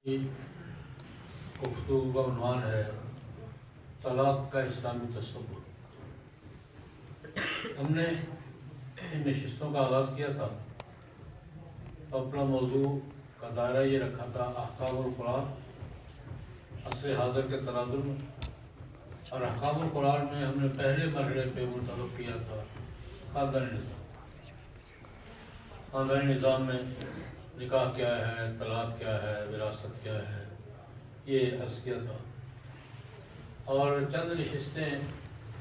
کی گفتگو کا عنوان ہے طلاق کا اسلامی تصور۔ ہم نے ان نشستوں کا آغاز کیا تھا تو اپنا موضوع کا دائرہ یہ رکھا تھا احکام القرآن عصر حاضر کے تناظر میں، اور احکام القرآن میں ہم نے پہلے مرحلے پہ منتخب کیا تھا خاندانی نظام۔ خاندانی نظام میں نکاح کیا ہے، طلاق کیا ہے، وراثت کیا ہے، یہ عرض کیا تھا، اور چند نشستیں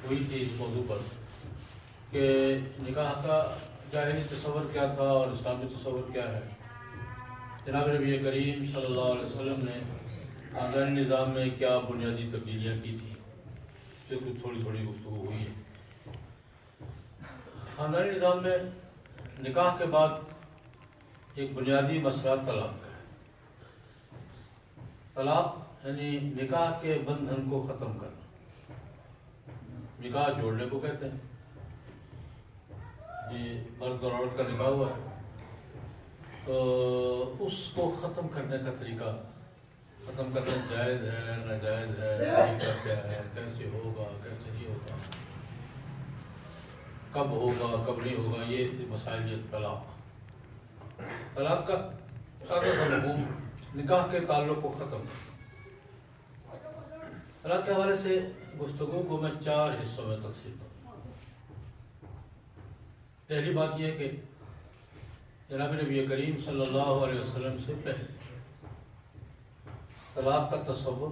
ہوئی تھی اس موضوع پر کہ نکاح کا ظاہری تصور کیا تھا اور اسلامی تصور کیا ہے۔ جناب نبی کریم صلی اللہ علیہ وسلم نے خاندانی نظام میں کیا بنیادی تبدیلیاں کی تھیں، اس پہ کچھ تھوڑی تھوڑی گفتگو ہوئی ہے۔ خاندانی نظام میں نکاح کے بعد ایک بنیادی مسئلہ طلاق کا ہے۔ طلاق یعنی نکاح کے بندھن کو ختم کرنا۔ نکاح جوڑنے کو کہتے ہیں، جی مرد اور عورت کا نکاح ہوا ہے تو اس کو ختم کرنے کا طریقہ، ختم کرنا جائز ہے ناجائز ہے، طریقہ کیا ہے، کیسے ہوگا کیسے نہیں ہوگا، کب ہوگا کب نہیں ہوگا، یہ مسائل۔ یہ طلاق کا سادہ سا مفہوم نکاح کے تعلق کو ختم کرنا۔ طلاق کے حوالے سے گفتگو کو میں 4 حصوں میں تقسیم کروں۔ پہلی بات یہ کہ جناب نبی کریم صلی اللہ علیہ وسلم سے پہلے طلاق کا تصور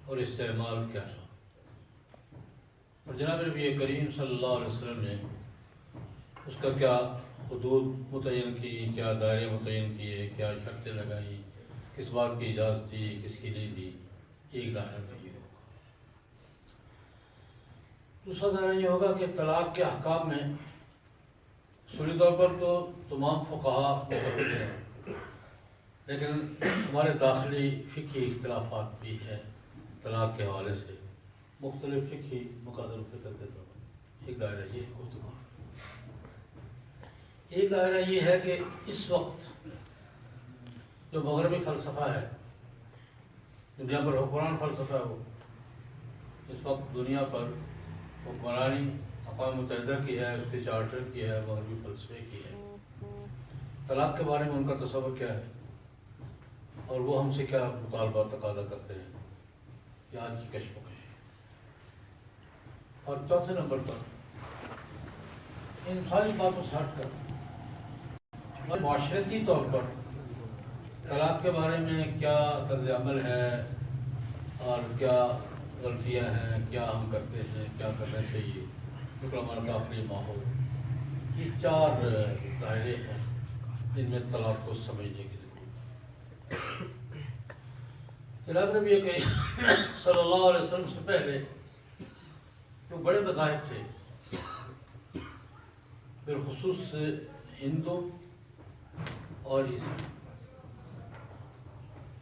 اور استعمال کیا تھا، اور جناب نبی کریم صلی اللہ علیہ وسلم نے اس کا کیا حدود متعین کی، کیا دائرے متعین کیے، کیا شرطیں لگائی، کس بات کی اجازت دی، کس کی نہیں دی۔ ایک دائرہ تو یہ ہوگا۔ دوسرا دائرہ یہ ہوگا کہ طلاق کے احکام میں اصولی طور پر تو تمام فقہا متفق ہیں، لیکن ہمارے داخلی فقہی اختلافات بھی ہیں طلاق کے حوالے سے، مختلف فقہی مقادر فکر کے طور پر۔ ایک دائرہ یہ ہے گفتگو۔ ایک دائرہ یہ ہے کہ اس وقت جو مغربی فلسفہ ہے، دنیا پر حکمران فلسفہ ہے، وہ اس وقت دنیا پر حکمرانی اقوام متحدہ کی ہے، اس کے چارٹر کی ہے، مغربی فلسفے کی ہے۔ طلاق کے بارے میں ان کا تصور کیا ہے اور وہ ہم سے کیا مطالبہ تقاضا کرتے ہیں، یہ آج کی کشمکش ہے۔ اور چوتھے نمبر پر ان ساری باتوں سے ہٹ کر معاشرتی طور پر طلاق کے بارے میں کیا طرز عمل ہے اور کیا غلطیاں ہیں، کیا ہم کرتے ہیں، کیا کرنا چاہیے، کیونکہ ہمارا داخلی ماحول، یہ 4 دائرے ہیں جن میں طلاق کو سمجھنے کی ضرورت ہے۔ جناب نبی کریم صلی اللہ علیہ وسلم سے پہلے جو بڑے مذاہب تھے، بالخصوص ہندو اور عیسائی،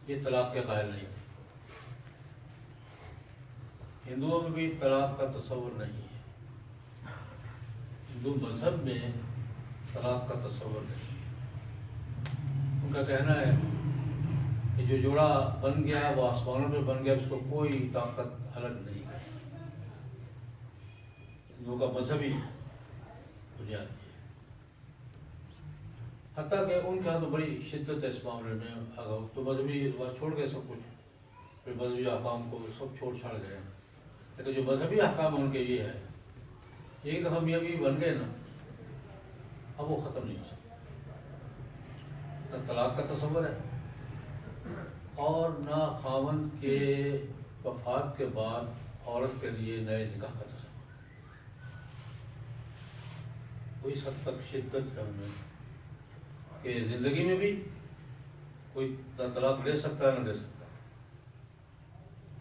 یہ طلاق کے قائل نہیں تھے۔ ہندوؤں میں بھی طلاق کا تصور نہیں ہے، ہندو مذہب میں طلاق کا تصور نہیں ہے۔ ان کا کہنا ہے کہ جو جوڑا بن گیا وہ آسمانوں میں بن گیا، اس کو کوئی طاقت الگ نہیں ہے۔ ہندوؤں کا مذہبی بنیاد ہے، حتیٰ کہ ان کے یہاں تو بڑی شدت ہے اس معاملے میں۔ اگر تو مذہبی بات چھوڑ گئے سب کچھ، پھر مذہبی احکام کو سب چھوڑ چھاڑ گئے، لیکن جو مذہبی احکام ان کے یہ ہے، ایک دفعہ میاں بیوی بن گئے نا، اب وہ ختم نہیں ہو سکتا۔ نہ طلاق کا تصور ہے اور نہ خاوند کے وفات کے بعد عورت کے لیے نئے نکاح کا تصور۔ کوئی حد تک شدت ہے ان میں کہ زندگی میں بھی کوئی نہ طلاق لے سکتا ہے نہ دے سکتا۔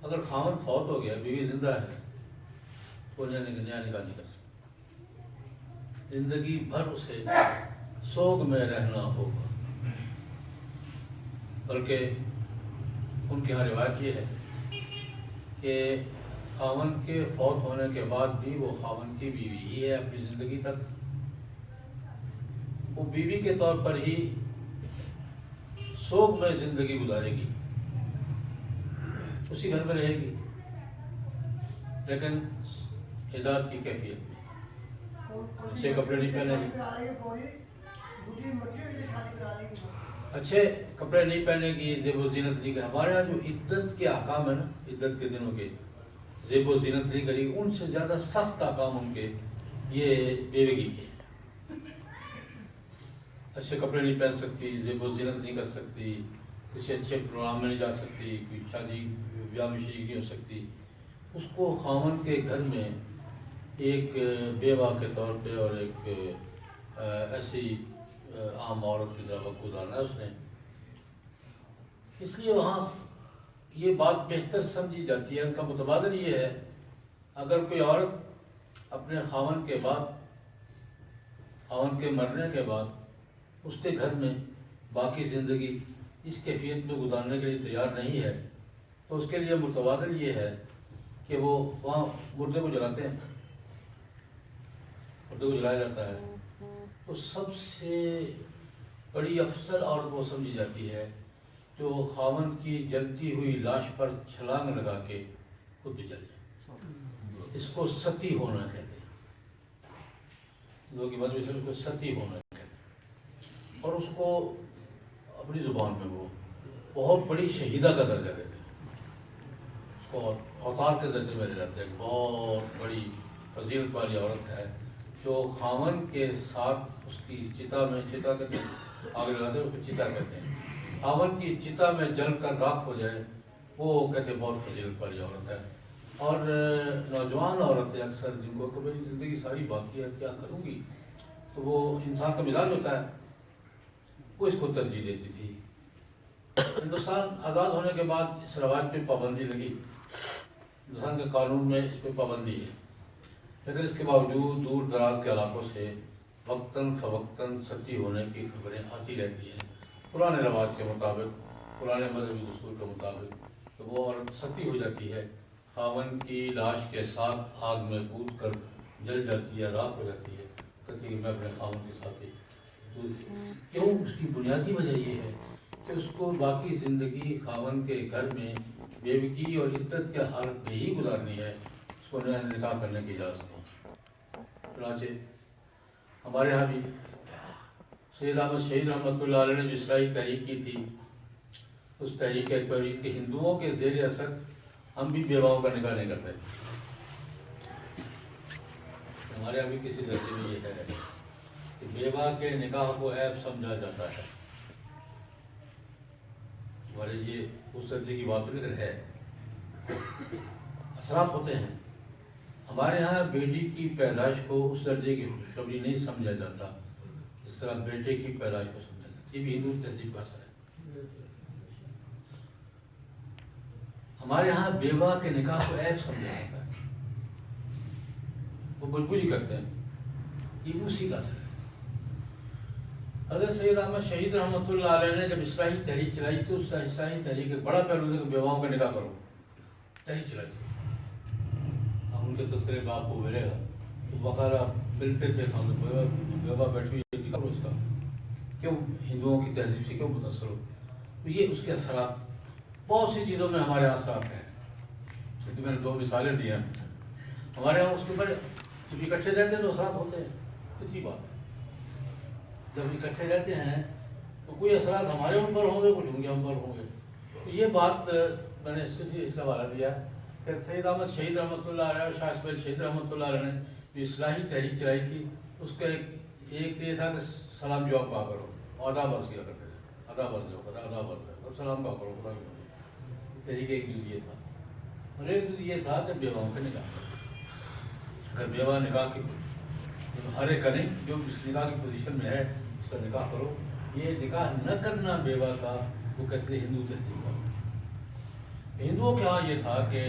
اگر خاوند فوت ہو گیا، بیوی زندہ ہے، تو نیا نکاح نہیں کر سکتا، زندگی بھر اسے سوگ میں رہنا ہوگا۔ بلکہ ان کی یہاں روایت یہ ہے کہ خاوند کے فوت ہونے کے بعد بھی وہ خاوند کی بیوی ہی ہے اپنی زندگی تک، وہ بیوی کے طور پر ہی سوگ میں زندگی گزارے گی، اسی گھر میں رہے گی، لیکن ہدایت کی کیفیت میں، اچھے کپڑے نہیں پہنے گی، اچھے کپڑے نہیں پہنے گی، زیب و زینت نہیں کرے. ہمارے یہاں جو عدت کے احکام ہیں نا، عدت کے دنوں کے زیب و زینت نہیں کرے گی، ان سے زیادہ سخت احکام ان کے یہ بیوگی کے. اچھے کپڑے نہیں پہن سکتی، زیب و زینت نہیں کر سکتی، کسی اچھے پروگرام میں نہیں جا سکتی، کوئی شادی بیاہ میں شریک نہیں ہو سکتی. اس کو خاوند کے گھر میں ایک بیوہ کے طور پہ اور ایک ایسی عام عورت کی طرح وقت گزارنا ہے اس نے. اس لیے وہاں یہ بات بہتر سمجھی جاتی ہے. ان کا متبادل یہ ہے، اگر کوئی عورت اپنے خاوند کے بعد، خاوند کے مرنے کے بعد اس کے گھر میں باقی زندگی اس کیفیت میں گزارنے کے لیے تیار نہیں ہے، تو اس کے لیے متبادل یہ ہے کہ وہ وہاں مردے کو جلاتے ہیں، مردے کو جلایا جاتا ہے. تو سب سے بڑی افضل عورت وہ سمجھی جاتی ہے جو خاوند کی جلتی ہوئی لاش پر چھلانگ لگا کے خود بھی جل جائے. اس کو ستی ہونا کہتے ہیں لوگ کی مذہب سے، اس کو ستی ہونا کہتے ہیں. اور اس کو اپنی زبان میں وہ بہت بڑی شہیدہ کا درجہ دیتے ہیں، اس کو اوتار کے درجے میں لے جاتے ہیں. بہت بڑی فضیلت والی عورت ہے جو خاوند کے ساتھ اس کی چتا میں، چتا کے آگ لگاتے ہیں، اس کو چتا کہتے ہیں. خاوند کی چتا میں جل کر راکھ ہو جائے، وہ کہتے ہیں بہت فضیلت والی عورت ہے. اور نوجوان عورتیں اکثر جن کو کہ میری زندگی ساری باقی ہے، کیا کروں گی، تو وہ انسان کا مزاج ہوتا ہے، وہ اس کو ترجیح دیتی تھی. ہندوستان آزاد ہونے کے بعد اس رواج پہ پابندی لگی، ہندوستان کے قانون میں اس پہ پابندی ہے، لیکن اس کے باوجود دور دراز کے علاقوں سے وقتاً فوقتاً ستی ہونے کی خبریں آتی رہتی ہیں. پرانے رواج کے مطابق، پرانے مذہبی دستور کے مطابق، تو وہ عورت ستی ہو جاتی ہے، خاوند کی لاش کے ساتھ آگ میں کود کر جل جاتی ہے، راکھ ہو جاتی ہے، کہتی ہے کہ میں اپنے خاوند کے ساتھ ہی. تو کیوں؟ اس کی بنیادی وجہ یہ ہے کہ اس کو باقی زندگی خاوند کے گھر میں بیوگی اور عدت کے حالت میں ہی گزارنی ہے، اس کو نیا نکاح کرنے کی اجازت نہیں. چنانچہ ہمارے یہاں بھی سید احمد شہید رحمۃ اللہ علیہ نے جو اصلاحی تحریک کی تھی، اس تحریک کے ہندوؤں کے زیر اثر ہم بھی بیواؤں کا نکاح نہیں کرتے. ہمارے یہاں بھی کسی درجے میں یہ ہے کہ بیوہ کے نکاح کو عیب سمجھا جاتا ہے. ہمارے یہ اس درجے کی بات نہیں ہے، اثرات ہوتے ہیں. ہمارے ہاں بیٹی کی پیدائش کو اس درجے کی خوشخبری نہیں سمجھا جاتا جس طرح بیٹے کی پیدائش کو سمجھا جاتا. یہ بھی ہندو تہذیب کا اثر ہے. ہمارے ہاں بیوہ کے نکاح کو عیب سمجھا جاتا ہے، وہ بلبلی کرتے ہیں. یہ اسی کا اثر ہے. حضرت سید احمد شہید رحمۃ اللہ علیہ نے جب اصلاحی تحریک چلائی تھی، اس اصلاحی تحریک ایک بڑا پہلو تھا کہ بیواؤں کا نکاح کرو، تحریک چلائی تھی. ہم ان کے تذکرے میں آپ کو ملے گا تو باقاعدہ ملتے تھے، ہم بیوہ بیٹھی ہوئی نکاح کرو اس کا. کیوں؟ ہندوؤں کی تہذیب سے کیوں متاثر ہو؟ تو یہ اس کے اثرات بہت سی چیزوں میں ہمارے یہاں اثرات ہیں. تو میں نے دو مثالیں دی ہیں. ہمارے یہاں اس کے اوپر جب اکٹھے رہتے ہیں تو اثرات ہوتے ہیں، کتنی بات ہے. جب اکٹھے رہتے ہیں تو کوئی اثرات ہمارے اوپر ہوں گے، کچھ ان کے اوپر ہوں گے. تو یہ بات میں نے اس کا حوالہ دیا کہ سید احمد شہید رحمۃ اللہ علیہ اور شاہ اسماعیل شہید رحمۃ اللہ علیہ نے جو اصلاحی تحریک چلائی تھی، اس کا ایک یہ تھا کہ سلام جواب کہا کرو، آداب عرض کیا کرتے تھے، آداب عرض کرو، آداب عرض کرو، سلام کہا کرو. خدا کی تحریک ایک جز یہ تھا. اور ایک جز یہ تھا کہ بیواؤں کا نکاح، اگر بیوہ نکاح کی ہر ایک کریں جو اس نکاح کی پوزیشن میں ہے اس کا نکاح کرو. یہ نکاح نہ کرنا بیوہ کا، وہ کہتے ہیں ہندو تہذیب کا. ہندوؤں کے ہاں یہ تھا کہ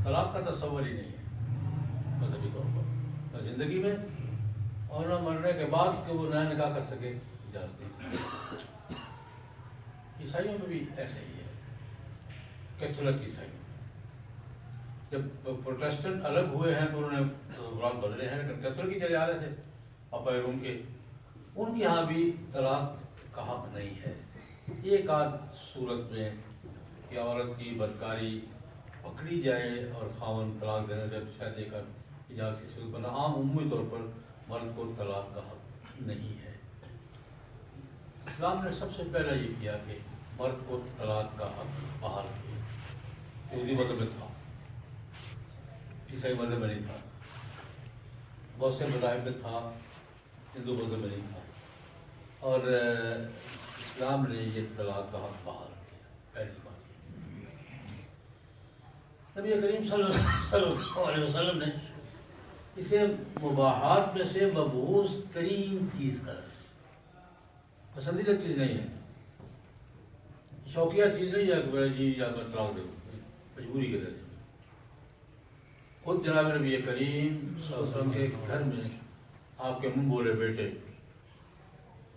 طلاق کا تصور ہی نہیں ہے مذہبی طور پر، نہ زندگی میں اور نہ مرنے کے بعد کہ وہ نیا نکاح کر سکے، اجازت نہیں. عیسائیوں میں بھی ایسے ہی ہے. کیتھولک عیسائی جب پروٹیسٹنٹ الگ ہوئے ہیں تو انہوں نے تصورات بدلے ہیں، لیکن کیتھولک ہی چلے آ رہے تھے پاپا روم کے. ان کے یہاں بھی طلاق کا حق نہیں ہے. ایک آدھ صورت میں کہ عورت کی بدکاری پکڑی جائے اور خاوند طلاق دینا چاہے تو شاید ایک اجازت کی صورت بنا، عام عمومی طور پر مرد کو طلاق کا حق نہیں ہے۔ اسلام نے سب سے پہلا یہ کیا کہ مرد کو طلاق کا حق بحال کیا۔ یہودی مذہب میں تھا، عیسائی مذہب میں نہیں تھا، بہت سے مذاہب میں تھا، ہندو مذہب میں نہیں تھا، اور اسلام نے یہ طلاق کا حق بحال کیا۔ پہلی بات نبی کریم صلی اللہ علیہ وسلم نے اسے مباحات میں سے مبعوث ترین چیز کرا، پسندیدہ چیز نہیں ہے، شوقیہ چیز نہیں ہے کہ جی یا میں طلاق دے دوں مجبوری کے درجے میں۔ خود جناب نبی کریم صلی اللہ علیہ وسلم کے گھر میں آپ کے منہ بولے بیٹے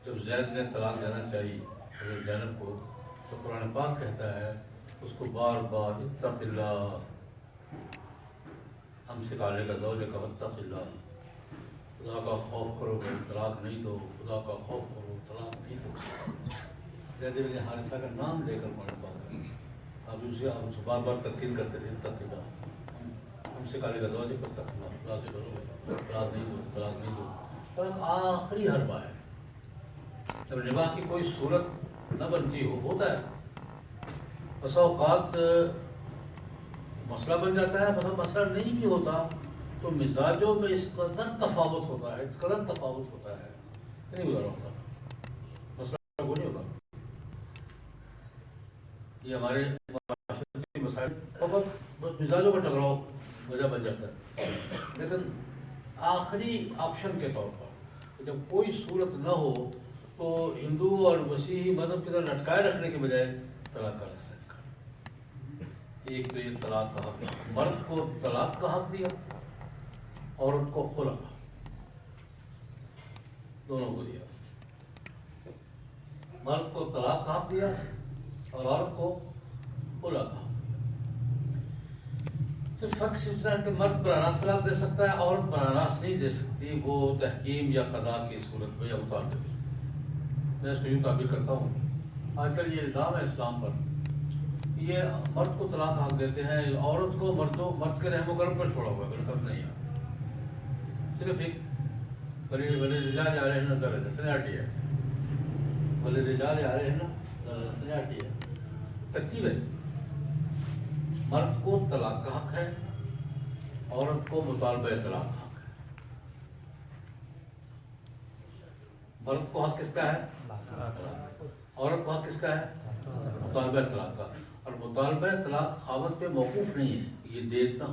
جب زید نے طلاق دینا چاہیے حضرت زینب کو، تو قرآن پاک کہتا ہے اس کو بار بار اتق اللہ، ہم سکھانے کا زوجہ کا اتق اللہ، خدا کا خوف کرو، طلاق نہیں دو، خدا کا خوف کرو، طلاق نہیں دو۔ زید بن حارثہ کا نام لے کر قرآن پاک اب اسے بار بار تلقین کرتے تھے اتق اللہ، ہم سکھانے کا زوجہ کا اتق اللہ، خدا سے کرو، طلاق نہیں دو، طلاق نہیں دو۔ طلاق آخری حربہ ہے، جب نباہ کی کوئی صورت نہ بنتی ہو، ہوتا ہے بس اوقات مسئلہ بن جاتا ہے، بس مسئلہ نہیں بھی ہوتا تو مزاجوں میں اس قدر تفاوت ہوتا ہے، اس قدر تفاوت ہوتا ہے نہیں گزارا ہوتا، مسئلہ وہ نہیں ہوتا۔ یہ ہمارے معاشرتی مسائل بس مزاجوں کا ٹکراؤ وجہ بن جاتا ہے، لیکن آخری آپشن کے طور پر جب کوئی صورت نہ ہو تو ہندو اور مسیحی مذہب کی طرح لٹکائے رکھنے کے بجائے طلاق کا رستہ نکالا۔ ایک تو یہ طلاق کا حق، مرد کو طلاق کا حق دیا، عورت کو خلا کا، دونوں کو دیا۔ مرد کو طلاق کا حق دیا اور عورت کو خلا کا حق دیا۔ تو فرق صرف اتنا ہے کہ مرد براہ راست طلاق دے سکتا ہے، عورت براہ راست نہیں دے سکتی، وہ تحکیم یا قضاء کی صورت میں یا مطالبے میں۔ میں اس کو یوں تعبیر کرتا ہوں، آج کل یہ الزام ہے اسلام پر، یہ مرد کو طلاق کا حق دیتے ہیں، عورت کو مرد کے رحم و کرم پر چھوڑا ہوا ہے، بالکل نہیں ہے، صرف ایک بلے رجال آ رہے ہیں نا درجہ سنیاٹی ہے، بلے رجال آ رہے ہیں نا درجہ سنیاٹی ہے، ترتیب ہے۔ مرد کو طلاق کا حق ہے، عورت کو مطالبہ طلاق کا حق ہے۔ مرد کو حق کس کا ہے؟ عورت کو حق کس کا ہے؟ مطالبہ طلاق کا۔ اور مطالبہ طلاق خاوند پہ موقوف نہیں ہے، یہ دے اتنا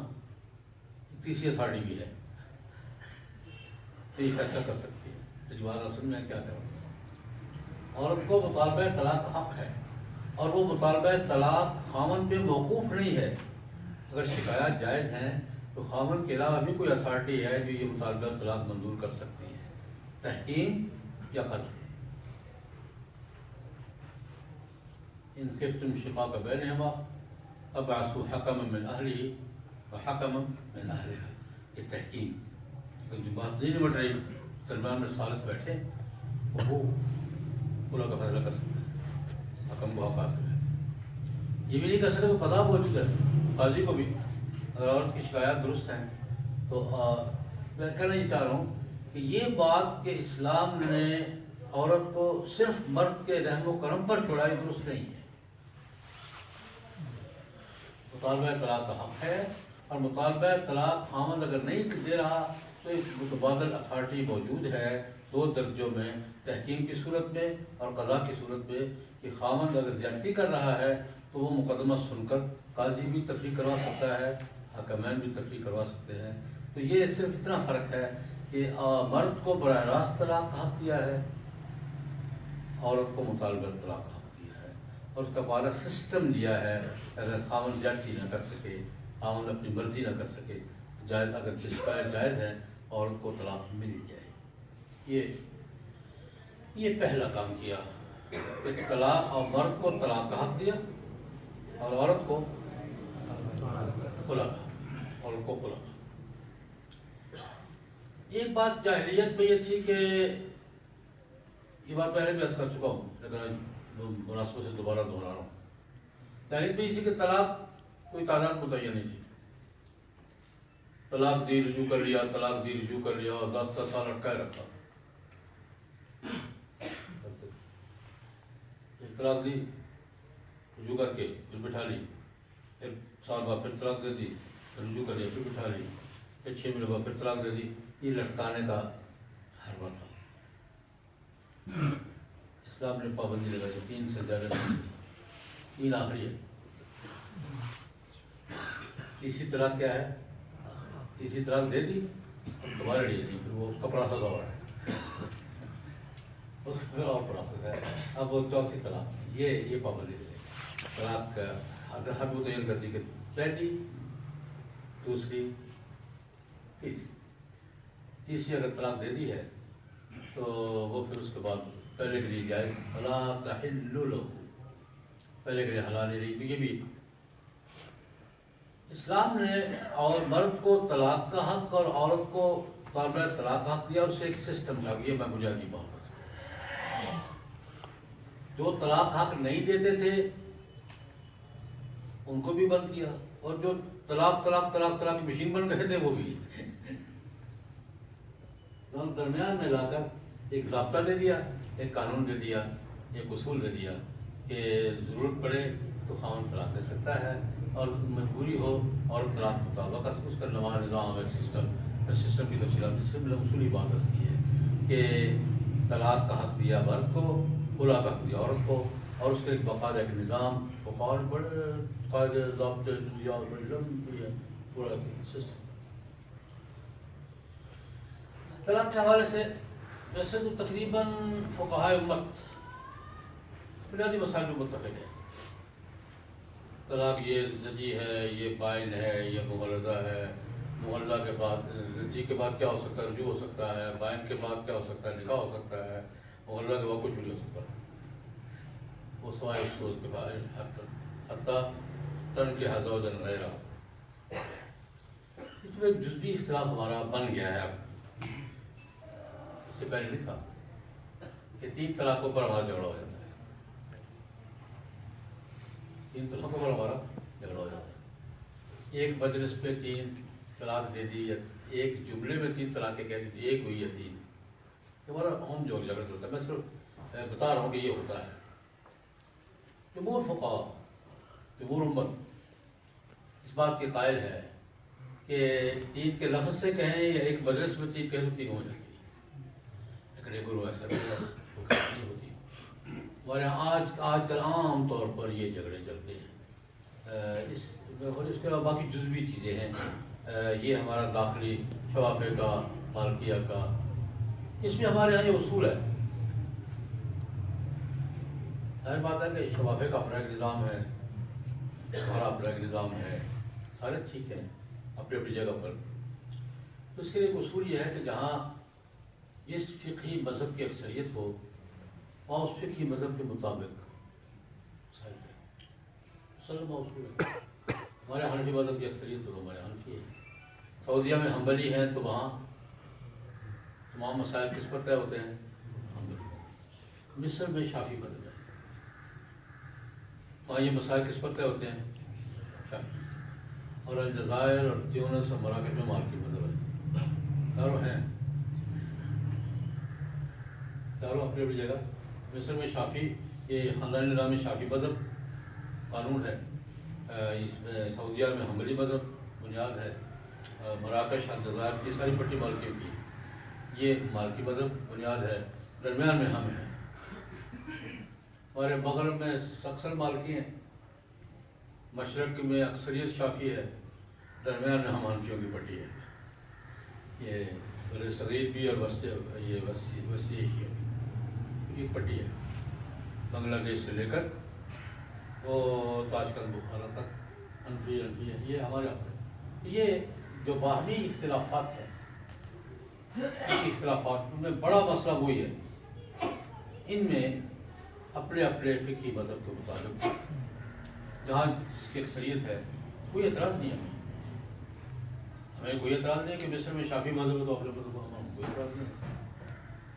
تیسری اتھارٹی بھی ہے، یہ فیصلہ کر سکتی ہے اجبار رسم میں کیا کروں۔ عورت کو مطالبہ طلاق کا حق ہے، اور وہ مطالبہ طلاق خاوند پہ موقوف نہیں ہے۔ اگر شکایات جائز ہیں تو خاوند کے علاوہ بھی کوئی اتھارٹی ہے جو یہ مطالبہ طلاق منظور کر سکتی ہے، تحکیم یا قضاء۔ ان خفتم شقاق بینہما فابعثوا حکما من اہلہ وحکما من اہلہا، یہ تحکیم، اگر جو بات نہیں نمٹ رہی درمیان میں ثالث بیٹھے وہ خلا کا فیصلہ کر سکتا ہے، حکم کو حق حاصل ہے۔ یہ بھی نہیں کر سکتے تو قضاء موجود ہے، قاضی کو بھی اگر عورت کی شکایات درست ہیں تو میں کہنا یہ چاہ رہا ہوں کہ یہ بات کہ اسلام نے عورت کو صرف مرد کے رحم و کرم پر چھوڑا، یہ درست نہیں ہے۔ مطالبہ طلاق کا حق ہے، اور مطالبہ طلاق خاوند اگر نہیں دے رہا تو ایک متبادل اتھارٹی موجود ہے دو درجوں میں، تحکیم کی صورت میں اور قضاء کی صورت میں، کہ خاوند اگر زیادتی کر رہا ہے تو وہ مقدمہ سن کر قاضی بھی تفریح کروا سکتا ہے، حکمین بھی تفریح کروا سکتے ہیں۔ تو یہ صرف اتنا فرق ہے کہ مرد کو براہ راست طلاق کا حق دیا ہے، عورت کو مطالبہ طلاق کا حق دیا ہے، اور اس کا پورا سسٹم دیا ہے اگر خاوند زیادتی نہ کر سکے، خاوند اپنی مرضی نہ کر سکے، جائز اگر شکایت جائز ہے عورت کو طلاق مل جائے۔ یہ پہلا کام کیا کہ طلاق، اور مرد کو طلاق کا حق دیا اور عورت کو خلا کا، عورت کو خلا کا۔ ایک بات جاہلیت میں یہ تھی کہ یہ بات پہلے بھی عرض کر چکا ہوں لیکن مناسبت سے دوبارہ دہرا رہا ہوں. تحریر میں اسی کہ طلاق کوئی تعداد متعین نہیں تھی. طلاق دی رجوع کر لیا، طلاق دی رجوع کر لیا، اور 10 سال اٹکائے رکھا. طلاق دی رجوع کر کے پھر بٹھا لی، پھر سال بعد پھر طلاق دے دی، رجوع کر لیا، پھر بٹھا لی، پھر 6 مہینے بعد پھر طلاق دے دی. یہ لٹکانے کا حربہ تھا. اسلام نے پابندی لگائی 3 سے زیادہ نہیں. 3 آخری ہے. تیسری طلاق کیا ہے؟ تیسری طلاق دے دی دوبارہ لیے نہیں، پھر وہ اس کا پروسیس اور ہے، اس کا پھر اور پروسیس ہے. اب وہ چوتھی طلاق یہ پابندی ہے. طلاق کا اگر ہم متعین کرتی کہ پہلی، دوسری، تیسری اگر طلاق دے دی ہے تو وہ پھر اس کے بعد پہلے کے لیے جائز فلا تحل لہ، پہلے کے لیے حلال نہیں رہی. تو یہ بھی اسلام نے اور مرد کو طلاق کا حق اور عورت کو قابل طلاق کا حق دیا، اور اسے ایک سسٹم تھا. یہ میں بنیادی بات ہے. جو طلاق حق نہیں دیتے تھے ان کو بھی بند کیا، اور جو طلاق طلاق طلاق طلاق کی مشین بن رہے تھے وہ بھی درمیان میں لا کر ایک ضابطہ دے دیا، ایک قانون دے دیا، ایک اصول دے دیا کہ ضرورت پڑے تو خاوند طلاق دے سکتا ہے، اور مجبوری ہو اور طلاق مطابقت اس کا نظام ایک سسٹم کی تفصیلات اس سے اصولی بات رکھ کی ہے کہ طلاق کا حق دیا مرد کو، خلا کا حق دیا عورت کو، اور اس کے ایک باقاعدہ ایک نظام بڑے قاعدے ضابطے پورا سسٹم. طلاق کے حوالے سے ویسے تو تقریباً فقہائے امت بنیادی مسائل میں متفق ہے. طلاق یہ زجی ہے، یہ بائن ہے، یہ مغلظہ ہے. مغلظہ کے بعد زجی کے بعد کیا ہو سکتا ہے؟ رجوع ہو سکتا ہے. بائن کے بعد کیا ہو سکتا ہے؟ نکاح ہو سکتا ہے. مغلظہ کے بعد کچھ بھی نہیں ہو سکتا. وہ سوائے اس روز کے بعد حتیٰ تن کے زوجا غیرہ. اس میں ایک جزوی اختلاف ہمارا بن گیا ہے. اب اس سے پہلے نہیں تھا کہ 3 طلاقوں پر ہمارا جھگڑا ہو جاتا ہے. 3 طلاقوں پر ہمارا جھگڑا ہو جاتا ہے. ایک مجلس پہ 3 طلاق دے دی، یا ایک جملے میں 3 طلاقیں کہہ دی تھی، ایک ہوئی یا 3. ہمارا ہم جو جھگڑا ہوتا ہے. میں صرف بتا رہا ہوں کہ یہ ہوتا ہے. جمہور فقہا، جمہور امت اس بات کے قائل ہے کہ 3 کے لفظ سے کہیں یا ایک مجلس میں 3 کہیں تو 3 ہو جاتی ہے. ایک گرو ایسا نہیں ہوتی. ہمارے یہاں آج کل عام طور پر یہ جھگڑے چلتے ہیں. اس کے علاوہ باقی جزوی چیزیں ہیں. یہ ہمارا داخلی شوافے کا، مالکیہ کا، اس میں ہمارے یہاں یہ اصول ہے. ظاہر بات ہے کہ شفافے کا اپنا ایک نظام ہے، ہمارا اپنا ایک نظام ہے. سارے ٹھیک ہیں اپنی اپنی جگہ پر. تو اس کے لیے ایک اصول یہ ہے کہ جہاں جس فقہی مذہب کی اکثریت ہو وہاں اس فقہی مذہب کے مطابق اصول ہے. ہمارے حنفی مذہب کی اکثریت تو ہمارے حنفی ہے. سعودیہ میں حنبلی ہیں تو وہاں تمام مسائل کس پر طے ہوتے ہیں؟ حنبلی. مصر میں شافعی مذہب ہے، وہاں یہ مسائل کس پر طے ہوتے ہیں؟ شافعی. اور الجزائر اور تیونس اور مراکش میں مالکی مذہب ہے. چاروں ہیں، چاروں اپنی اپنی جگہ. مصر میں شافعی، یہ خاندانی نظام میں شافعی مذہب قانون ہے. اس میں سعودیہ میں حنبلی مذہب بنیاد ہے. مراکش، الجزائر کی ساری پٹی مالکی کی، یہ مالکی مذہب بنیاد ہے. درمیان میں ہم ہیں. ہمارے مغرب میں اکثر مالکی ہیں، مشرق میں اکثریت شافعی ہے، درمیان میں ہم حنفیوں کی پٹی ہے. یہ بر صغیر بھی اور وسطی ایشیا بھی ایک پٹی ہے. بنگلہ دیش سے لے کر وہ تاشقند بخارا تک حنفی ہے. یہ ہمارے اپنے یہ جو باہمی اختلافات ہیں، اختلافات میں بڑا مسئلہ وہی ہے. ان میں اپنے اپنے فقہی مذہب کے مطابق جہاں جس کی اکثریت ہے کوئی اعتراض نہیں ہے. ہمیں کوئی اعتراض نہیں ہے کہ مصر میں شافعی مذہب ہے تو اپنے مذہب کو کوئی اعتراض نہیں ہے.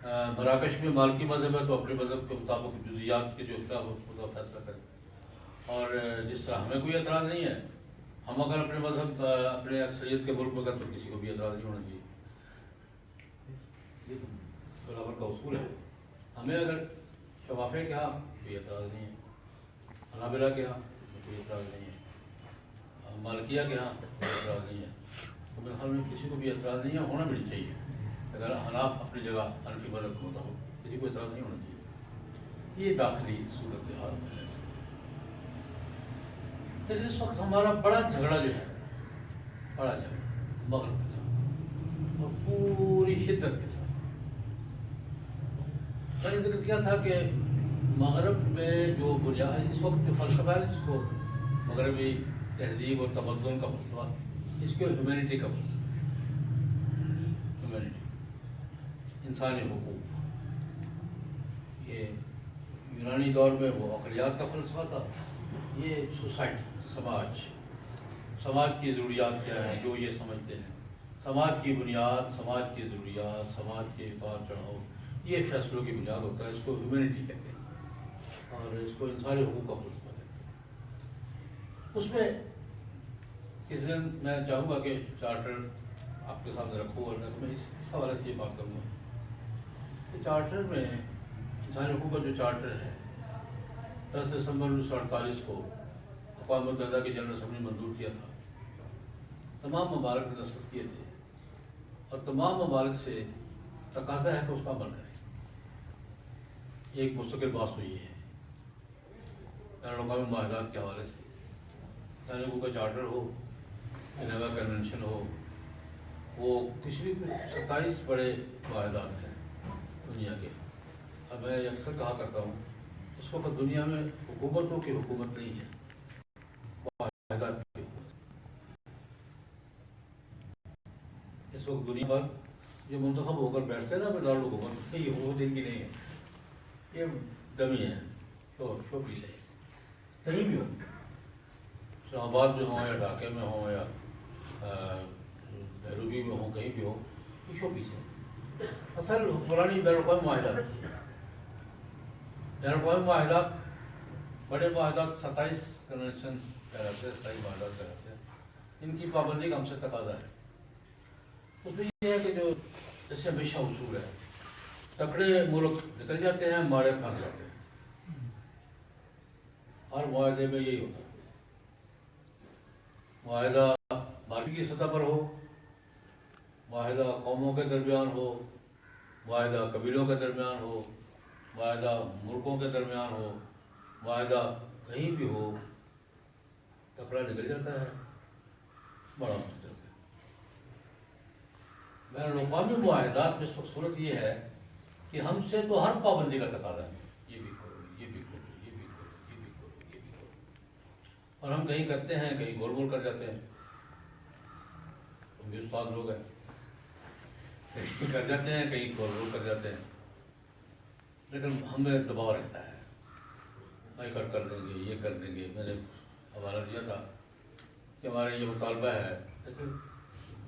مراکش میں مالکی مذہب ہے تو اپنے مذہب کے مطابق جزیات کے جو اختلاف اس کا فیصلہ کریں. اور جس طرح ہمیں کوئی اعتراض نہیں ہے، ہم اگر اپنے مذہب اپنے اکثریت کے ملک میں کریں تو کسی کو بھی اعتراض نہیں ہونا چاہیے. برابر کا اصول ہے. ہمیں اگر شفافے کے ہاں کوئی اعتراض نہیں ہے، حنابلہ کے ہاں کوئی اعتراض نہیں ہے، مالکیہ کے ہاں کوئی اعتراض نہیں ہے، تو میرے خیال میں کسی کو بھی اعتراض نہیں ہے، ہونا بھی نہیں چاہیے. اگر حناف اپنی جگہ حنفی مذہب کو مطابق کسی کو اعتراض نہیں ہونا چاہیے. یہ داخلی صورت حال ہے. لیکن اس وقت ہمارا بڑا جھگڑا جو ہے، بڑا جھگڑا مغرب کے ساتھ اور پوری شدت کے ساتھ. میں نے ذکر کیا تھا کہ مغرب میں جو بنیاد اس وقت جو فلسفہ ہے جس کو مغربی تہذیب اور تمدن کا فلسفہ، اس کو ہیومینٹی کا فلسفہ، ہیومینٹی، انسانی حقوق. یہ یونانی دور میں وہ اقلیت کا فلسفہ تھا، یہ سوسائٹی، سماج کی ضروریات کیا ہیں جو یہ سمجھتے ہیں، سماج کی بنیاد، سماج کی ضروریات، سماج کے اتار چڑھاؤ، یہ فیصلوں کی بنیاد ہوتا ہے. اس کو ہیومینٹی کہتے ہیں اور اس کو انسانی حقوق کا فلسفہ کہتے ہیں. اس میں کس دن میں چاہوں گا کہ چارٹر آپ کے سامنے رکھوں اور میں اس حوالے سے یہ بات کروں گا کہ چارٹر میں انسانی حقوق کا جو چارٹر ہے 10 دسمبر 1948 کو اقوام متحدہ کی جنرل اسمبلی منظور کیا تھا. تمام ممالک نے دستخط کیے تھے اور تمام ممالک سے تقاضا ہے کہ اس کا عمل کریں. ایک مستقل بات تو یہ ہے بین الاقوامی معاہدات کے حوالے سے، انسانی حقوق کا چارٹر ہو، جنیوا کنونشن ہو، وہ کسی بھی 27 بڑے معاہدات ہیں دنیا کے. اب میں اکثر کہا کرتا ہوں اس وقت دنیا میں حکومتوں کی حکومت نہیں ہے، معاہدات کی حکومت. اس وقت دنیا بھر جو منتخب ہو کر بیٹھتے ہیں نا اپنے دارالحکومت، یہ حکومت ان کی نہیں ہے، یہ ڈمی ہے، شو پیس ہے. کہیں بھی ہو، اسلام آباد میں ہوں یا ڈھاکے میں ہوں یا نیروبی میں ہوں، کہیں بھی ہو، یہ شو پیس ہے. اصل حکمرانی بین الاقوامی معاہدات، بین الاقوامی معاہدات، بڑے معاہدات 27 کنونشن کہلاتے ہیں، 27 معاہدات کہلاتے ہیں. ان کی پابندی کا ہم سے تقاضا ہے. اس میں یہ ہے کہ جو جیسے ہمیشہ اصول ہے، تکڑے ملک نکل جاتے ہیں، مارے پھنس جاتے ہیں. ہر معاہدے میں یہی ہوتا ہے. معاہدہ مارکیٹ کی سطح پر ہو، معاہدہ قوموں کے درمیان ہو، معاہدہ قبیلوں کے درمیان ہو، معاہدہ ملکوں کے درمیان ہو، معاہدہ کہیں بھی ہو، تکڑا نکل جاتا ہے، بڑا مشکل ہے. بین الاقوامی معاہدات میں صورت یہ ہے کہ ہم سے تو ہر پابندی کا تقاضا ہے، یہ بھی کرو، یہ بھی کرو، یہ بھی کرو، یہ بھی کرو، یہ بھی کرو. اور ہم کہیں کرتے ہیں، کہیں گول مول کر جاتے ہیں. تم بھی استاد لوگ ہیں، کہیں کر جاتے ہیں، کہیں گول مول کر جاتے ہیں. لیکن ہمیں دباؤ رہتا ہے، بھائی کٹ کر دیں گے، یہ کر دیں گے. میں نے حوالہ دیا تھا کہ ہمارے یہ مطالبہ ہے، لیکن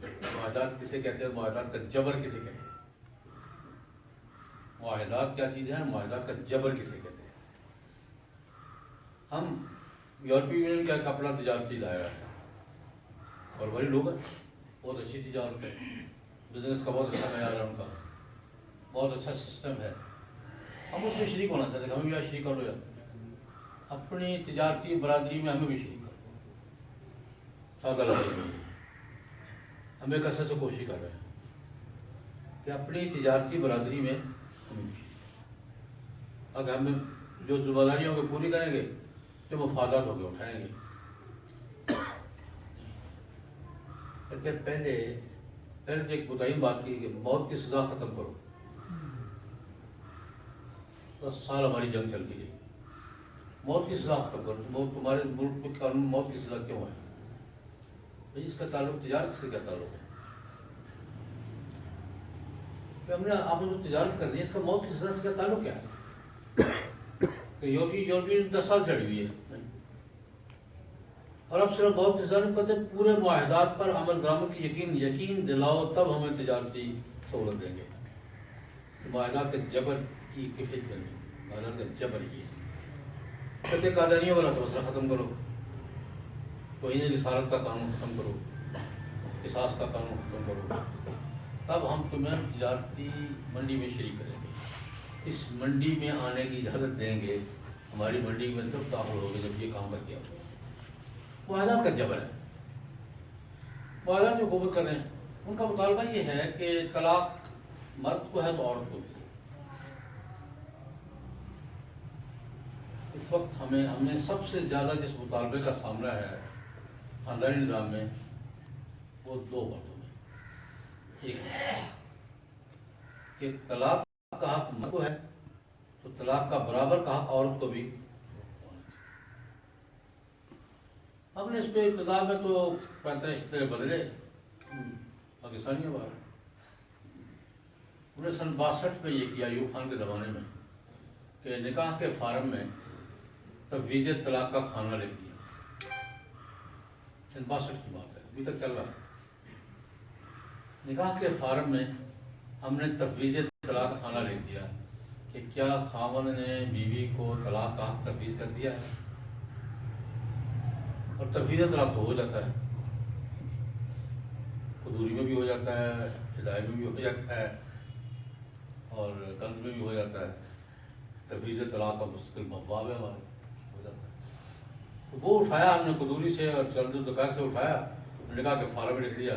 معاہدات کسے کہتے ہیں، معاہدات کا جبر کسے کہتے ہیں، معاہدات کیا چیز ہے، معاہدات کا جبر کسے کہتے ہیں. ہم یورپی یونین کا ایک اپنا تجارتی دائرہ ہے اور بڑے لوگ ہیں، بہت اچھی تجارت ہے، بزنس کا بہت اچھا معیار ہے، ان کا بہت اچھا سسٹم ہے. ہم اس میں شریک ہونا چاہتے ہیں، ہمیں بھی شریک کر لو یار، اپنی تجارتی برادری میں ہمیں بھی شریک کر لو. سادہ لفظ میں ہم ایک عرصے سے کوشش کر رہے ہیں کہ اپنی تجارتی برادری میں ہمیں بھی شریک، اگر ہم جو ذمہ داریوں کو پوری کریں گے جو مفادات ہو گئے اٹھائیں گے. پہلے ایک متعین بات کی کہ موت کی سزا ختم کرو. 10 سال ہماری جنگ چلتی رہی، موت کی سزا ختم کرو. موت تمہارے ملک کے قانون موت کی سزا کیوں ہے بھائی؟ اس کا تعلق تجارت سے کیا تعلق ہے کہ ہم نے آپ نے جو تجارت کرنی ہے، اس کا موت کی سزا سے کیا تعلق کیا ہے؟ کہ یورپی 10 سال چڑھی ہوئی ہے نہیں. اور اب صرف موت کی سزا نہیں کہتے، پورے معاہدات پر عمل درآمد کی یقین دلاؤ، تب ہمیں تجارتی سہولت دیں گے. معاہدات کا جبر کی کیفیت کرنی، معاہدات کا جبر یہ کہتے قادیانیوں والا تو مسئلہ ختم کرو، توہین رسالت کا قانون ختم کرو، قصاص کا قانون ختم کرو، تب ہم تمہیں تجارتی منڈی میں شریک کریں گے، اس منڈی میں آنے کی اجازت دیں گے، ہماری منڈی میں تب داخل ہوگے جب یہ کام کر کیا ہوگا۔ معاہدات کا جبر ہے، معاہدات جو حکومت کر رہے ہیں ان کا مطالبہ یہ ہے کہ طلاق مرد کو ہے تو عورت کو بھی۔ اس وقت ہمیں سب سے زیادہ جس مطالبے کا سامنا ہے خاندانی نظام میں وہ دو باتوں میں، ایک ہے کہ طلاق کا حق مرد کو ہے تو طلاق کا برابر کا حق عورت کو بھی۔ ہم نے اس پہ ابتدا میں تو 35 بدلے پاکستانیوں بار انہوں نے سن 62 میں یہ کیا ایوب خان کے زمانے میں کہ نکاح کے فارم میں تفویض طلاق کا کھانا لکھ دیا، سن 62 کی بات ہے، ابھی تک چل رہا ہے۔ نکاح کے فارم میں ہم نے تفویض طلاق کا کھانا لکھ دیا کہ کیا خاوند نے بیوی کو طلاق کا حق تفویض کر دیا ہے، اور تفویض طلاق تو ہو جاتا ہے، قدوری میں بھی ہو جاتا ہے، ہدایت میں بھی ہو جاتا ہے، اور کنز میں بھی ہو جاتا ہے، تفویض طلاق کا مستقل مفاد ہے ہمارے، ہو جاتا ہے۔ تو وہ اٹھایا ہم نے قدوری سے اور چند دقائق سے اٹھایا، نکاح کے فارم میں لکھ دیا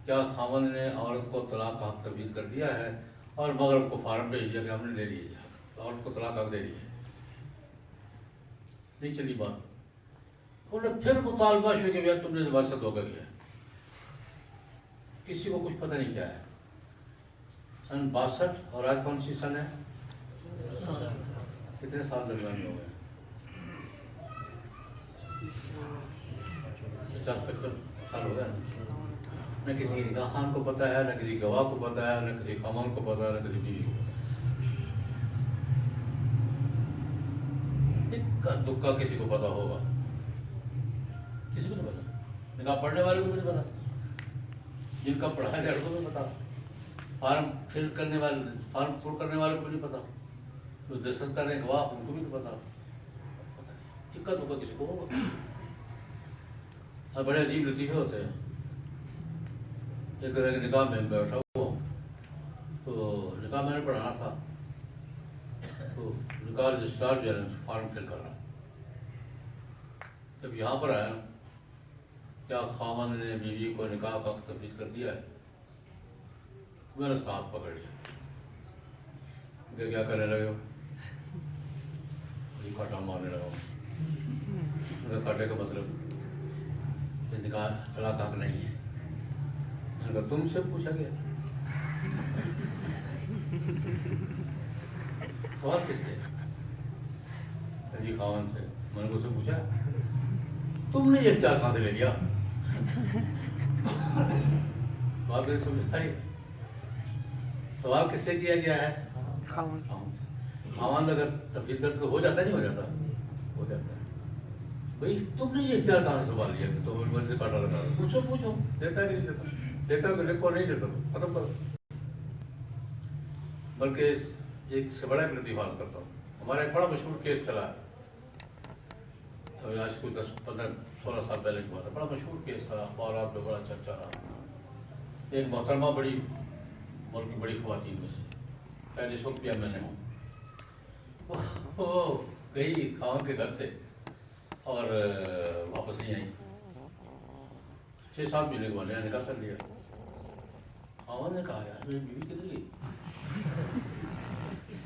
کیا خاوند نے عورت کو طلاق کا حق تفویض کر دیا ہے، اور مغرب کو فارم بھیج دیا کہ ہم نے لے لیا، عورت کو طلاق حق دے دی ہے۔ نہیں چلی بات، انہوں نے پھر مطالبہ شروع کیا تم نے زبان سے دھوکہ کیا ہے، کسی کو کچھ پتہ نہیں کیا ہے۔ سن 62 اور آج کون سی سن ہے، کتنے سال درمیان میں ہو گئے، 50-55 سال ہو گئے۔ نہ کسی نکاح خان کو پتہ ہے، نہ کسی گواہ کو پتہ ہے، نہ کسی خاوند کو پتہ ہے، نہ کسی بیوی کو۔ اکا دکا کسی کو پتہ ہوگا، کسی کو نہیں پتا، نکاح پڑھنے والے کو بھی نہیں پتا، جن کا پڑھا گیا ان کو نہیں پتا، فارم فل کرنے والے، فارم پر کرنے والے کو بھی نہیں پتا، جو دستخط کرنے گواہ ان کو بھی نہیں پتا، اکا دکا کسی کو ہوگا۔ اور بڑے عجیب لطیفے ہوتے ہیں، ایک نکاح میں بیٹھا ہوا تو نکاح میں نے پڑھانا تھا، تو نکاح رجسٹرار جو ہے فارم فل کر رہا، جب یہاں پر آیا کیا خاوند نے بیوی کو نکاح کا تفویض کر دیا ہے، میں نے اس کا ہاتھ پکڑ لیا کہ کیا کرنے لگے ہو، یہ کھاٹا مارنے لگا ہوں، کھاٹے کا مطلب کہ نکاح طلاق حق نہیں ہے۔ میں نے کہا تم سے پوچھا گیا، سوال کس سے، جی خاوند سے۔ میں نے اس سے پوچھا تم نے یہ اختیار کہاں سے لے لیا، بات میری سمجھ آئی، سوال کس سے کیا گیا ہے، خاوند سے۔ خاوند اگر تفویض کرتے تو ہو جاتا نہیں، ہو جاتا، ہو جاتا ہے۔ بھائی تم نے یہ اختیار کہاں سے سوال لیا کہ تو میرے سے کاٹا لگا، پوچھو دیتا ہے کہ نہیں دیتا، دیتا تو لکھو، نہیں دیتا تو ختم کرو۔ بلکہ ایک سے بڑا ایک لطیفہ عرض کرتا ہوں، ہمارا ایک بڑا مشہور کیس چلا ہے، آج کوئی 10-15-16 سال پہلے کی بات ہے، بڑا مشہور کیس تھا، اخبارات میں بڑا چرچا رہا۔ ایک محترمہ بڑی ملک کی بڑی خواتین میں سے، شاید اس وقت بھی میں نے ہوں، وہ گئی خاوند کے گھر سے اور واپس نہیں آئی، 6-7 مہینے کے بعد نیا نکاح کر لیا۔ خاوند نے کہا یار میری بیوی کدھر گئی،